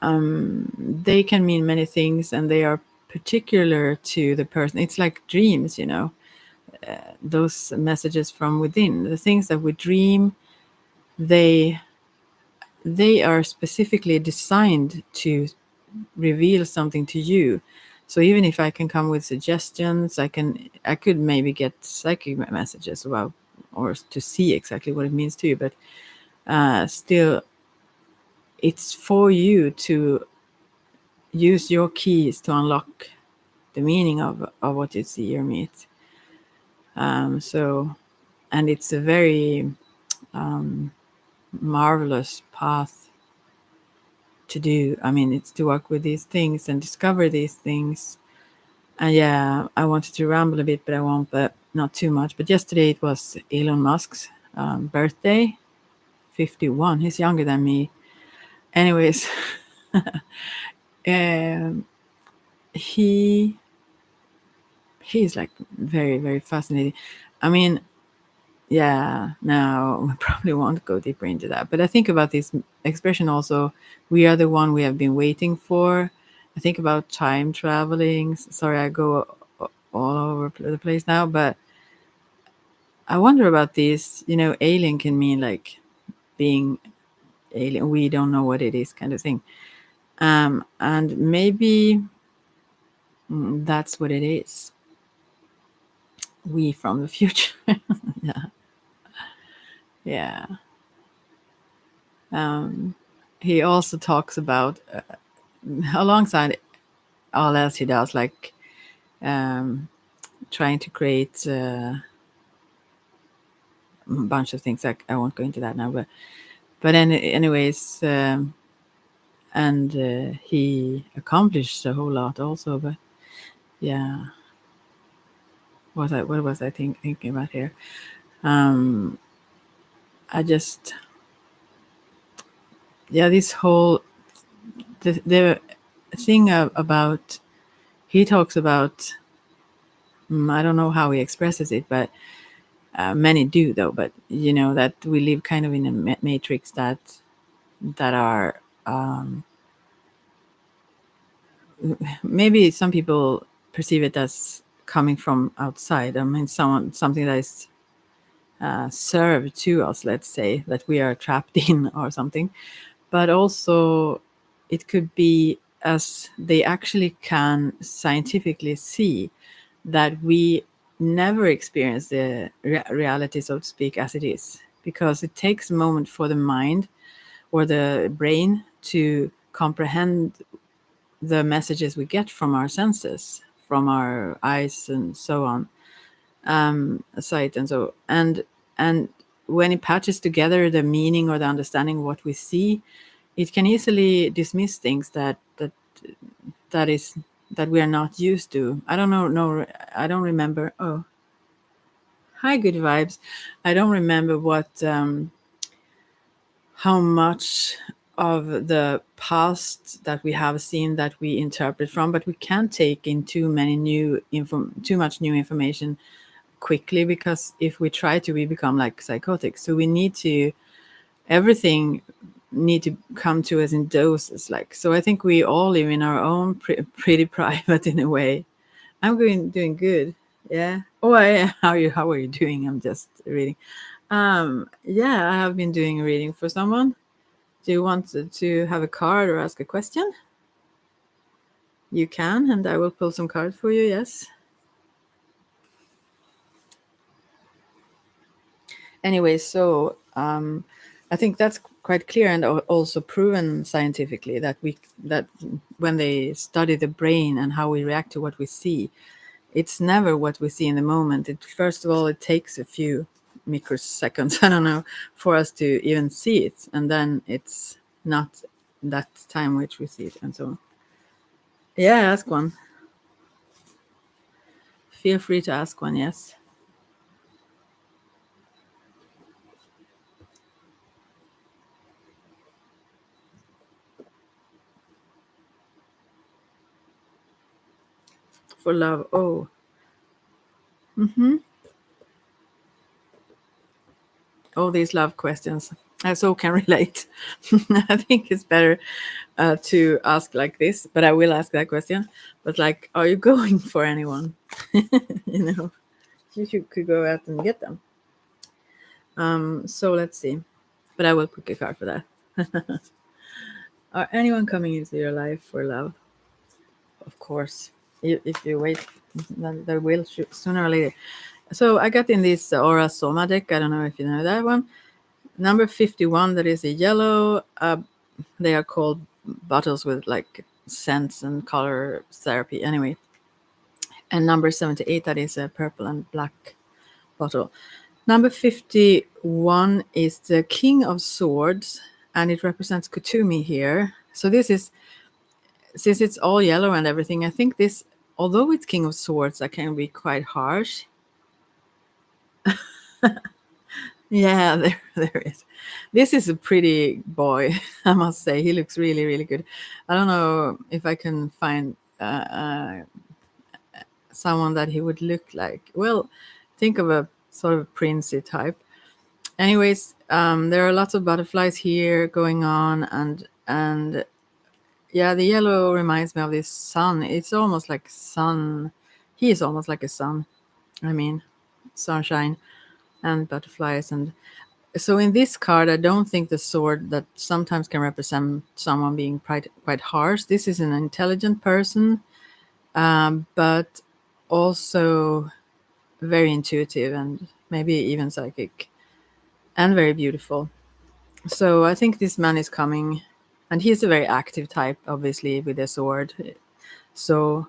they can mean many things, and they are particular to the person. It's like dreams, those messages from within, the things that we dream, they are specifically designed to reveal something to you. So even if I can come with suggestions, I could maybe get psychic messages about, or to see exactly what it means to you, but still it's for you to use your keys to unlock the meaning of what you see or meet. So, and it's a very marvelous path to do. I mean, it's to work with these things and discover these things. And yeah, I wanted to ramble a bit, but I won't, but not too much. But yesterday it was Elon Musk's birthday, 51. He's younger than me. Anyways, he he's like very, very fascinating. I mean, yeah, no, we probably won't go deeper into that. But I think about this expression also, we are the one we have been waiting for. I think about time traveling. Sorry, I go all over the place now, but I wonder about this. Alien can mean like being alien. We don't know what it is, kind of thing. And maybe that's what it is. We from the future. Yeah. Yeah. He also talks about, alongside all else he does, like trying to create a bunch of things. I won't go into that now, but anyways, and he accomplished a whole lot also. But yeah, what was I thinking about here? I just, yeah, this whole the thing about, he talks about, I don't know how he expresses it, but many do though. But that we live kind of in a matrix that are, maybe some people perceive it as coming from outside. I mean, something that is served to us, let's say, that we are trapped in or something. But also it could be, as they actually can scientifically see, that we never experience the reality, so to speak, as it is, because it takes a moment for the mind or the brain to comprehend the messages we get from our senses, from our eyes and so on, sight and so, and when it patches together the meaning or the understanding of what we see, it can easily dismiss things that is that we are not used to. I don't know. No, I don't remember. Oh, hi, good vibes. I don't remember how much of the past that we have seen that we interpret from, but we can't take in too much new information quickly, because if we try to, we become like psychotic. So we need to, everything need to come to us in doses. Like, so I think we all live in our own pretty private in a way. I'm doing good. Yeah. Oh, how are you doing? I'm just reading. Yeah, I have been doing a reading for someone. Do you want to have a card or ask a question? You can, and I will pull some cards for you, yes. Anyway, so I think that's quite clear and also proven scientifically that when they study the brain and how we react to what we see, it's never what we see in the moment. It first of all, it takes a few microseconds, I don't know, for us to even see it, and then it's not that time which we see it, and so on. Yeah, ask one. Feel free to ask one. Yes. For love. Oh. Mm-hmm. All these love questions. I so can relate. I think it's better to ask like this, but I will ask that question. But like, are you going for anyone? you know, could go out and get them. So let's see. But I will pick a card for that. Are anyone coming into your life for love? Of course. If you wait, then there will sooner or later. So I got in this Aura Soma deck. I don't know if you know that one. Number 51, that is a yellow. They are called bottles with like scents and color therapy. Anyway. And number 78, that is a purple and black bottle. Number 51 is the King of Swords, and it represents Kutumi here. So this is, since it's all yellow and everything, I think this, although it's King of Swords, that can be quite harsh. Yeah, there is. This is a pretty boy, I must say. He looks really, really good. I don't know if I can find someone that he would look like. Well, think of a sort of princey type. Anyways, there are lots of butterflies here going on, and yeah, the yellow reminds me of this sun. It's almost like sun. He is almost like a sun. I mean, sunshine and butterflies. And so in this card, I don't think the sword that sometimes can represent someone being quite harsh. This is an intelligent person, but also very intuitive and maybe even psychic and very beautiful. So I think this man is coming, and he's a very active type, obviously, with a sword. So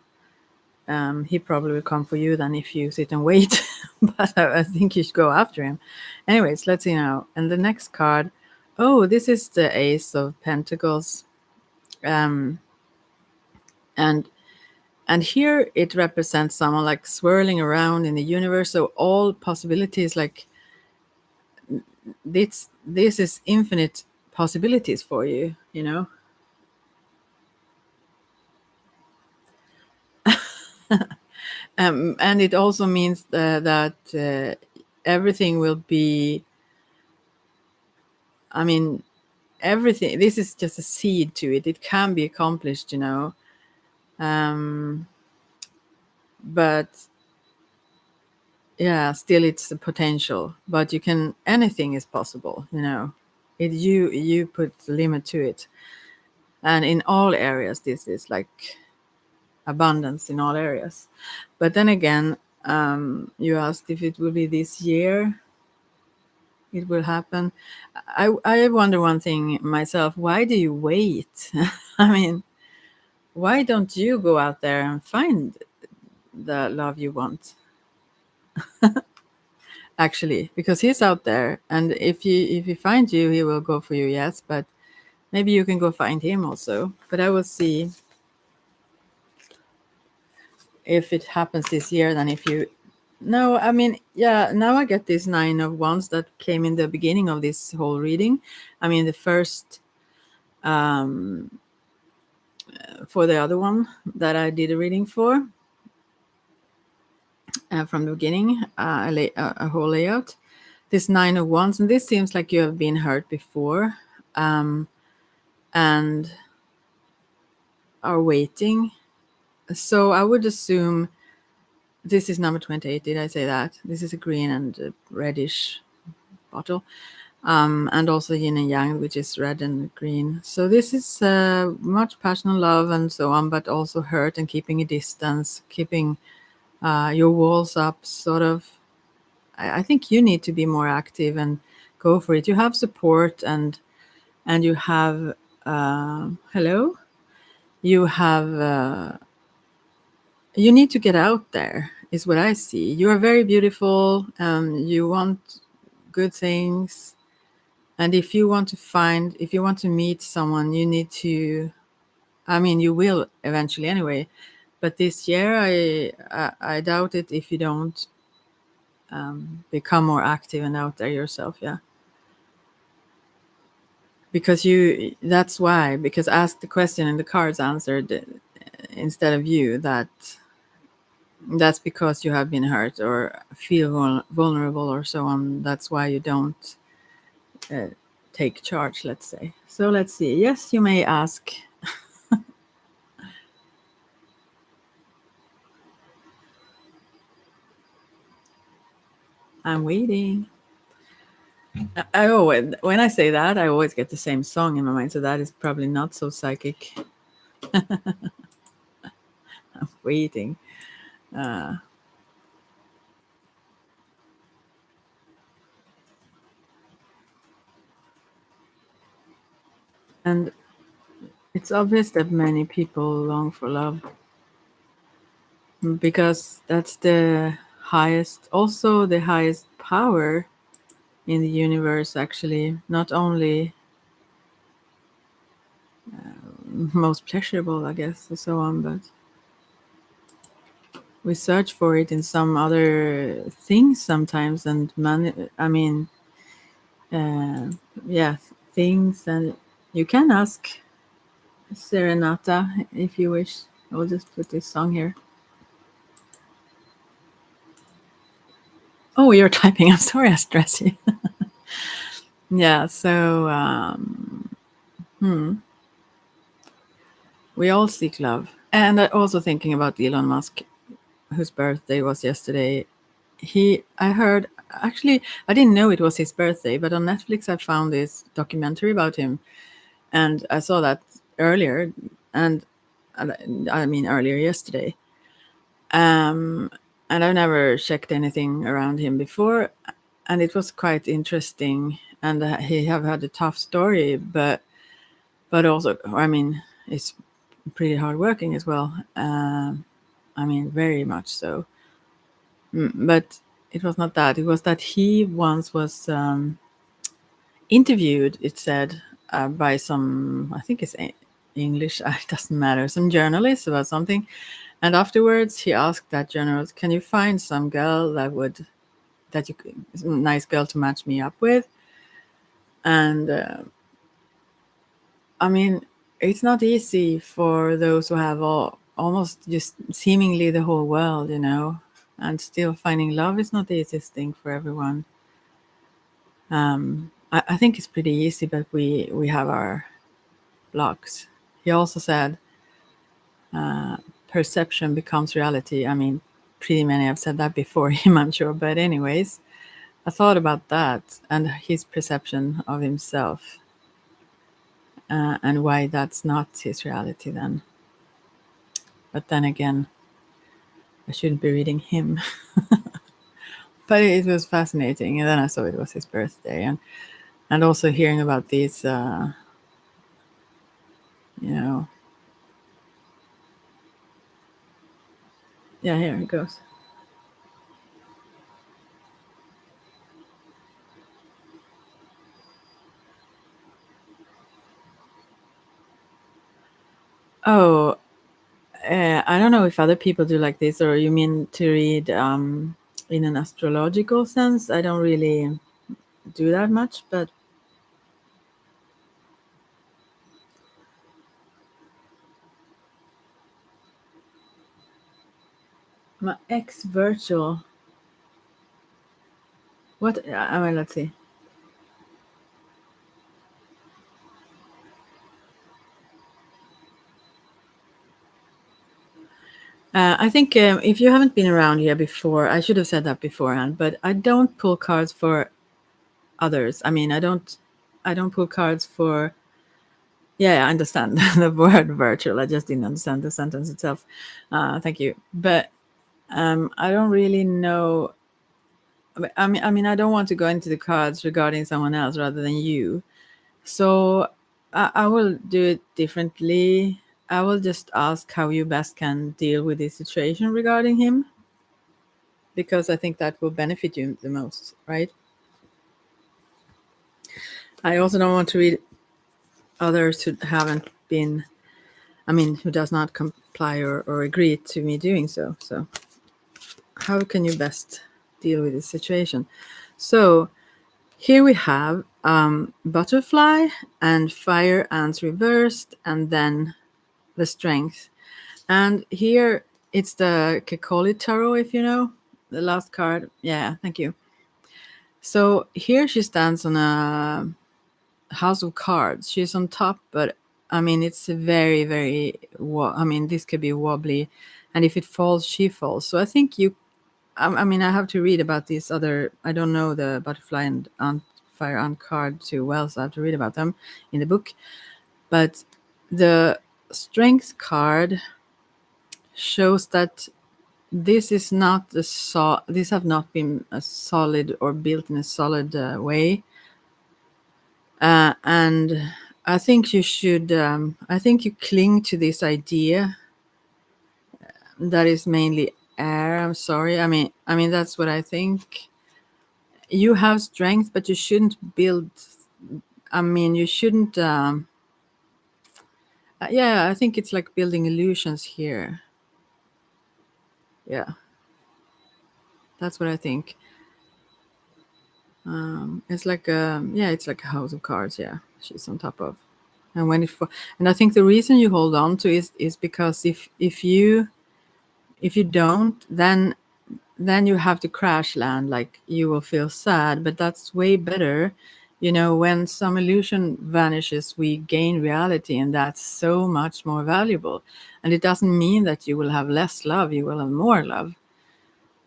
he probably will come for you then if you sit and wait. But I think you should go after him. Anyways, let's see now. And the next card, oh, this is the Ace of Pentacles, um, and here it represents someone like swirling around in the universe. So all possibilities, like this is infinite possibilities for you. You know. And it also means that everything will be, I mean, everything, this is just a seed to it. It can be accomplished, you know. Um, but yeah, still it's the potential. But you can, anything is possible, you know. You put the limit to it. And in all areas, this is like abundance in all areas. But then again, you asked if it will be this year. It will happen. I wonder one thing myself. Why do you wait? I mean, why don't you go out there and find the love you want? Actually, because he's out there, and if he finds you, he will go for you. Yes, but maybe you can go find him also. But I will see if it happens this year. Then if you, no, I mean, yeah. Now I get this 9 of Wands that came in the beginning of this whole reading. I mean, the first for the other one that I did a reading for from the beginning, a whole layout. This 9 of Wands, and this seems like you have been hurt before, and are waiting. So I would assume this is number 28. Did I say that? This is a green and a reddish bottle. And also yin and yang, which is red and green. So this is much passion and love and so on, but also hurt and keeping a distance, keeping your walls up, sort of. I think you need to be more active and go for it. You have support and you have hello. You have you need to get out there. Is what I see. You are very beautiful. You want good things. And if you want to meet someone, you need to, I mean, you will eventually anyway. But this year, I doubt it if you don't become more active and out there yourself. Yeah. Because that's why, because ask the question and the cards answered instead of you, that's because you have been hurt or feel vulnerable or so on. That's why you don't uh, take charge, let's say. So let's see. Yes, you may ask. I'm waiting. I always, when I say that, I always get the same song in my mind. So that is probably not so psychic. I'm waiting. Uh, and it's obvious that many people long for love because that's the highest, also the highest power in the universe, actually. Not only most pleasurable, I guess, and so on, but we search for it in some other things sometimes and I mean, uh, yeah, things. And you can ask Serenata if you wish. I'll just put this song here. Oh, you're typing. I'm sorry I stress you. Yeah, so we all seek love. And I also thinking about Elon Musk, whose birthday was yesterday. I heard, actually, I didn't know it was his birthday, but on Netflix I found this documentary about him. And I saw that earlier, and I mean earlier yesterday. Um, and I've never checked anything around him before, and it was quite interesting. And he have had a tough story, but also, I mean, it's pretty hardworking as well. I mean, very much so. But it was not that. It was that he once was interviewed. It said by some, I think it's English. It doesn't matter. Some journalist about something. And afterwards, he asked that journalist, "Can you find some girl that you nice girl to match me up with?" And I mean, it's not easy for those who have almost just seemingly the whole world, and still finding love is not the easiest thing for everyone. I think it's pretty easy, but we have our blocks. He also said, perception becomes reality. I mean, pretty many have said that before him, I'm sure. But anyways, I thought about that and his perception of himself, and why that's not his reality then. But then again, I shouldn't be reading him. But it was fascinating. And then I saw it was his birthday, and also hearing about these, you know, yeah, here it goes. Oh, I don't know if other people do like this, or you mean to read in an astrological sense. I don't really do that much, but my ex virtual. What? I mean, let's see. I think if you haven't been around here before, I should have said that beforehand, but I don't pull cards for others. I mean, I don't pull cards for. Yeah, I understand the word virtual. I just didn't understand the sentence itself. Thank you. But I don't really know. I mean, I don't want to go into the cards regarding someone else rather than you. So I will do it differently. I will just ask how you best can deal with this situation regarding him, because I think that will benefit you the most, right? I also don't want to read others who haven't been, I mean, who does not comply or agree to me doing so. So how can you best deal with this situation? So here we have butterfly and fire ants reversed, and then the strength. And here it's the Kekoli Tarot, if you know the last card. Yeah, thank you. So here she stands on a house of cards. She's on top, but I mean, it's very, very, I mean, this could be wobbly. And if it falls, she falls. So I think I mean, I have to read about these other, I don't know the butterfly and fire ant card too well, so I have to read about them in the book. But the strength card shows that this is not these have not been a solid or built in a solid way, and I think you should I think you cling to this idea that is mainly air. I'm sorry, I mean that's what I think. You have strength, but you shouldn't build, I mean you shouldn't yeah, I think it's like building illusions here. Yeah, that's what I think. It's like yeah, it's like a house of cards. Yeah, she's on top of, and and I think the reason you hold on to is because if you don't, then you have to crash land. Like you will feel sad, but that's way better. You know, when some illusion vanishes, we gain reality, and that's so much more valuable. And it doesn't mean that you will have less love; you will have more love.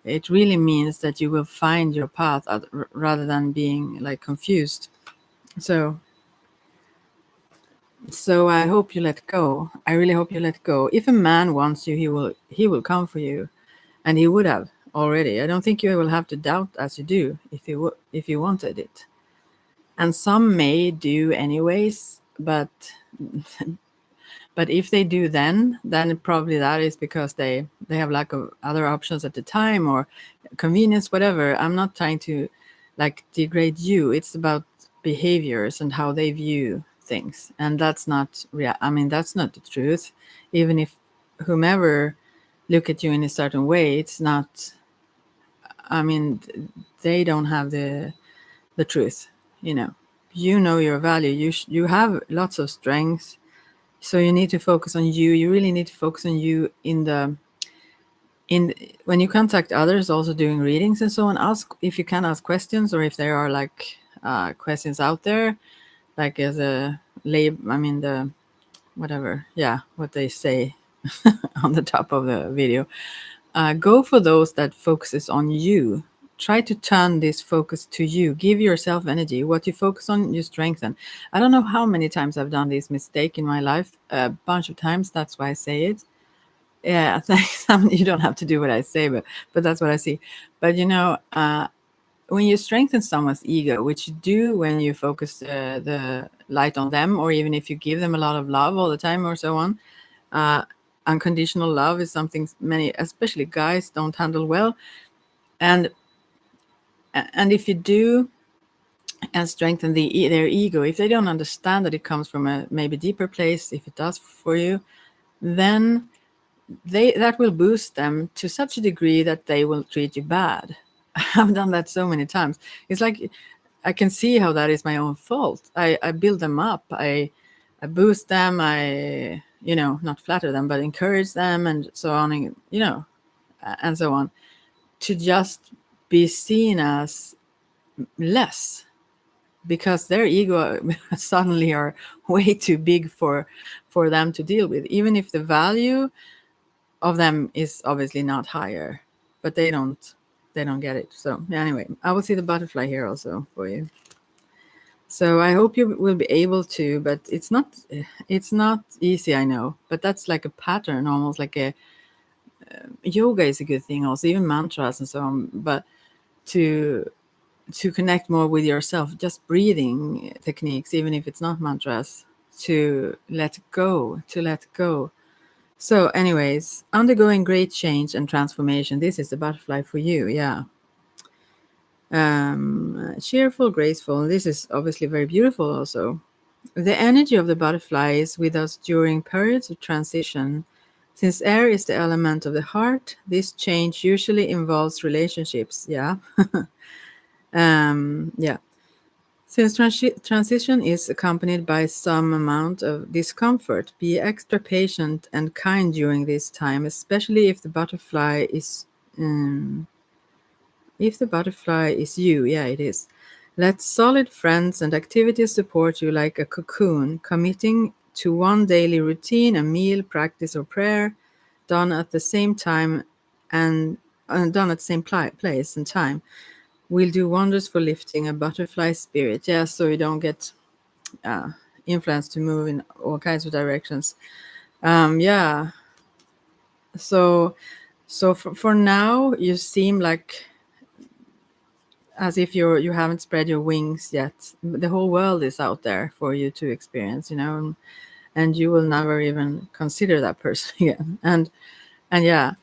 It really means that you will find your path rather than being like confused. So I hope you let go. I really hope you let go. If a man wants you, he will come for you, and he would have already. I don't think you will have to doubt as you do if you wanted it. And some may do anyways, but if they do then probably that is because they have lack of other options at the time or convenience, whatever. I'm not trying to like degrade you. It's about behaviors and how they view things, and that's not real. I mean, that's not the truth. Even if whomever look at you in a certain way, it's not, I mean, they don't have the truth. You know, you know your value. You have lots of strengths, so you need to focus on you. You really need to focus on you in when you contact others, also doing readings and so on. Ask if you can ask questions, or if there are like questions out there, like as a lab. I mean the whatever, yeah, what they say on the top of the video. Go for those that focuses on you. Try to turn this focus to you. Give yourself energy. What you focus on, you strengthen. I don't know how many times I've done this mistake in my life. A bunch of times. That's why I say it. Yeah, thanks. I mean, you don't have to do what I say, but that's what I see. But you know, when you strengthen someone's ego, which you do when you focus the light on them, or even if you give them a lot of love all the time, or so on. Uh, Unconditional love is something many, especially guys, don't handle well. And if you do and strengthen their ego, if they don't understand that it comes from a maybe deeper place, if it does for you, then that will boost them to such a degree that they will treat you bad. I've done that so many times. It's like I can see how that is my own fault. I build them up. I boost them. I, you know, not flatter them, but encourage them and so on, and, you know, and so on, to just be seen as less, because their ego suddenly are way too big for them to deal with, even if the value of them is obviously not higher, but they don't get it. So anyway, I will see the butterfly here also for you. So I hope you will be able to, but it's not easy, I know. But that's like a pattern, almost like a yoga is a good thing, also even mantras and so on. But to connect more with yourself, just breathing techniques, even if it's not mantras, to let go, to let go. So, anyways, undergoing great change and transformation. This is the butterfly for you, yeah. Cheerful, graceful. This is obviously very beautiful also. The energy of the butterfly is with us during periods of transition. Since air is the element of the heart, this change usually involves relationships. Yeah. Yeah. Since transition is accompanied by some amount of discomfort, be extra patient and kind during this time, especially if the butterfly is you. Yeah, it is. Let solid friends and activities support you like a cocoon, committing to one daily routine, a meal, practice, or prayer, done at the same time and done at the same place and time will do wonders for lifting a butterfly spirit. Yeah, so you don't get uh, influenced to move in all kinds of directions. Yeah. So for now, you seem like as if you haven't spread your wings yet. The whole world is out there for you to experience, and you will never even consider that person again. And yeah,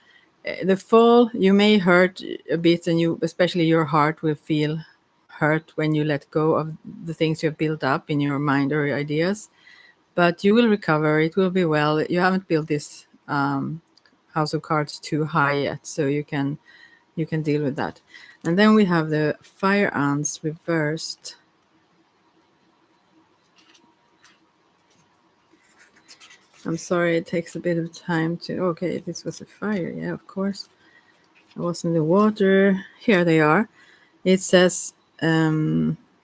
the fall you may hurt a bit, and you, especially your heart, will feel hurt when you let go of the things you have built up in your mind or your ideas. But you will recover. It will be well. You haven't built this house of cards too high yet, so you can deal with that. And then we have the fire ants reversed. I'm sorry, it takes a bit of time to. Okay, this was a fire. Yeah, of course. I was in the water. Here they are. It says,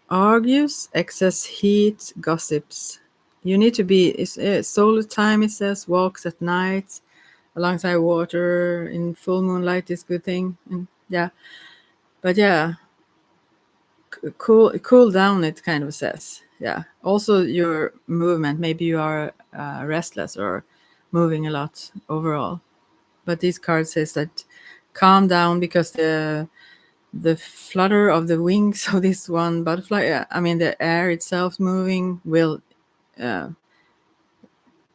argues, excess heat, gossips. You need to be, it's solar time, it says, walks at night, alongside water, in full moonlight is a good thing. And yeah, but yeah, cool down, it kind of says. Yeah. Also, your movement, maybe you are restless or moving a lot overall. But this card says that calm down because the flutter of the wings of this one butterfly, I mean the air itself moving will uh,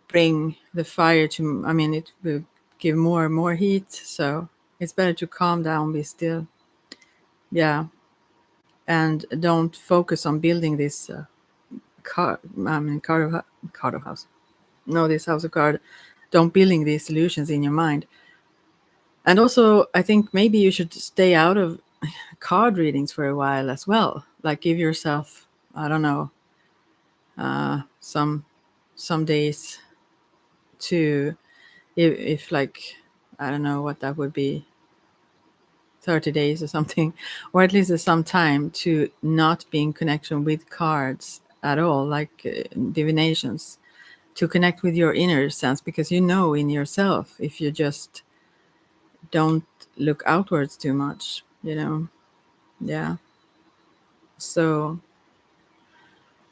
bring the fire to, I mean it will give more and more heat, so it's better to calm down, be still. Yeah. And don't focus on building this card of house, no, this house of card. Don't building these illusions in your mind. And also, I think maybe you should stay out of card readings for a while as well. Like give yourself, I don't know, some days to, if like, I don't know what that would be, 30 days or something, or at least some time to not be in connection with cards at all, like divinations, to connect with your inner sense, because you know in yourself if you just don't look outwards too much. Yeah. So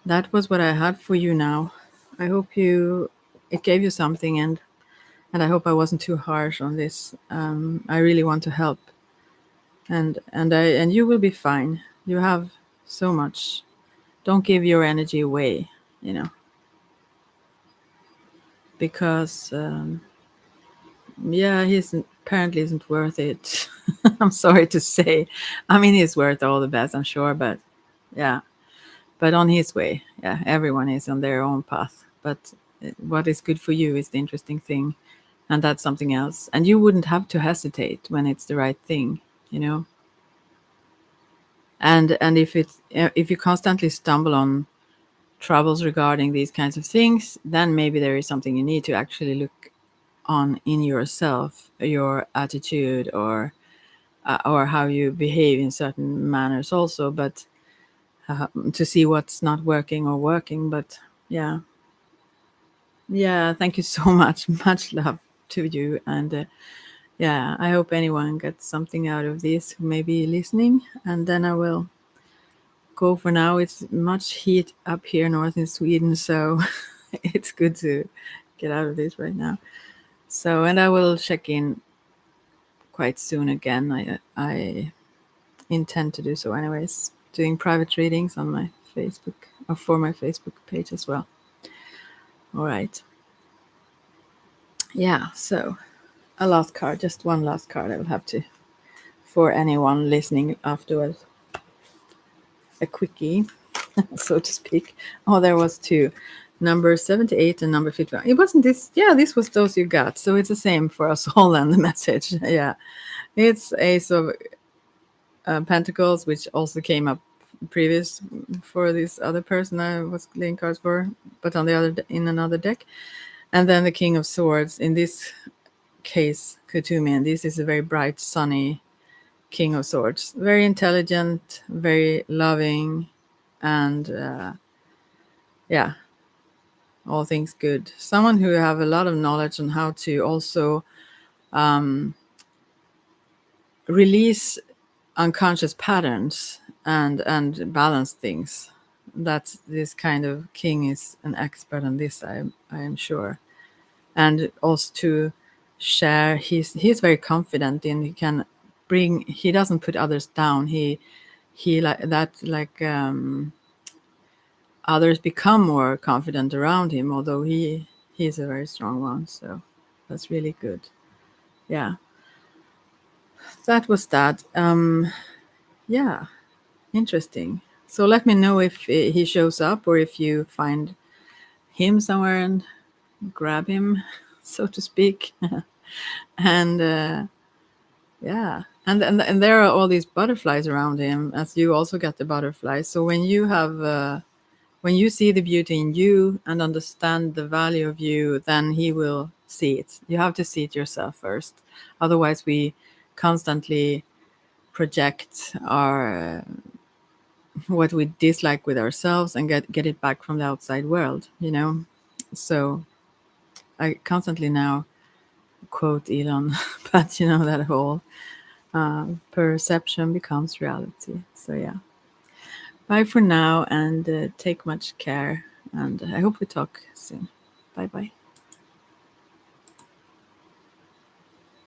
that was what I had for you now. I hope it gave you something, and I hope I wasn't too harsh on this. I really want to help, and you will be fine. You have so much. Don't give your energy away, you know, because yeah, he's apparently isn't worth it. I'm sorry to say. I mean, he's worth all the best, I'm sure, but yeah, but on his way. Yeah, everyone is on their own path, but what is good for you is the interesting thing, and that's something else. And you wouldn't have to hesitate when it's the right thing, you know. And if you constantly stumble on troubles regarding these kinds of things, then maybe there is something you need to actually look on in yourself, your attitude, or how you behave in certain manners also, but to see what's not working or working. But yeah. Yeah, thank you so much. Much love to you. And yeah, I hope anyone gets something out of this who may be listening. And then I will go for now. It's much heat up here north in Sweden, so it's good to get out of this right now. So, and I will check in quite soon again. I intend to do so anyways, doing private readings on my Facebook or for my Facebook page as well. All right. Yeah, so a last card, just one last card I will have to, for anyone listening afterwards. A quickie, so to speak. Oh, there was two. Number 78 and number 51. It wasn't this. Yeah, this was those you got. So it's the same for us all and the message. Yeah. It's Ace of Pentacles, which also came up previous for this other person I was playing cards for, but on the other in another deck. And then the King of Swords. In this case, Kutumian, this is a very bright, sunny King of Swords. Very intelligent, very loving, and yeah, all things good. Someone who have a lot of knowledge on how to also release unconscious patterns and balance things. That this kind of king is an expert on this, I am sure. And also to share, he's very confident in, he doesn't put others down. He like that, like others become more confident around him, although he's a very strong one. So that's really good. Yeah, that was that. Yeah, interesting. So let me know if he shows up, or if you find him somewhere and grab him, so to speak. And yeah, and there are all these butterflies around him, as you also get the butterflies. So when you have when you see the beauty in you and understand the value of you, then he will see it. You have to see it yourself first. Otherwise, we constantly project our what we dislike with ourselves and get it back from the outside world, you know. So I constantly now quote Elon, but you know that whole perception becomes reality. So yeah, bye for now, and take much care, and I hope we talk soon. Bye bye.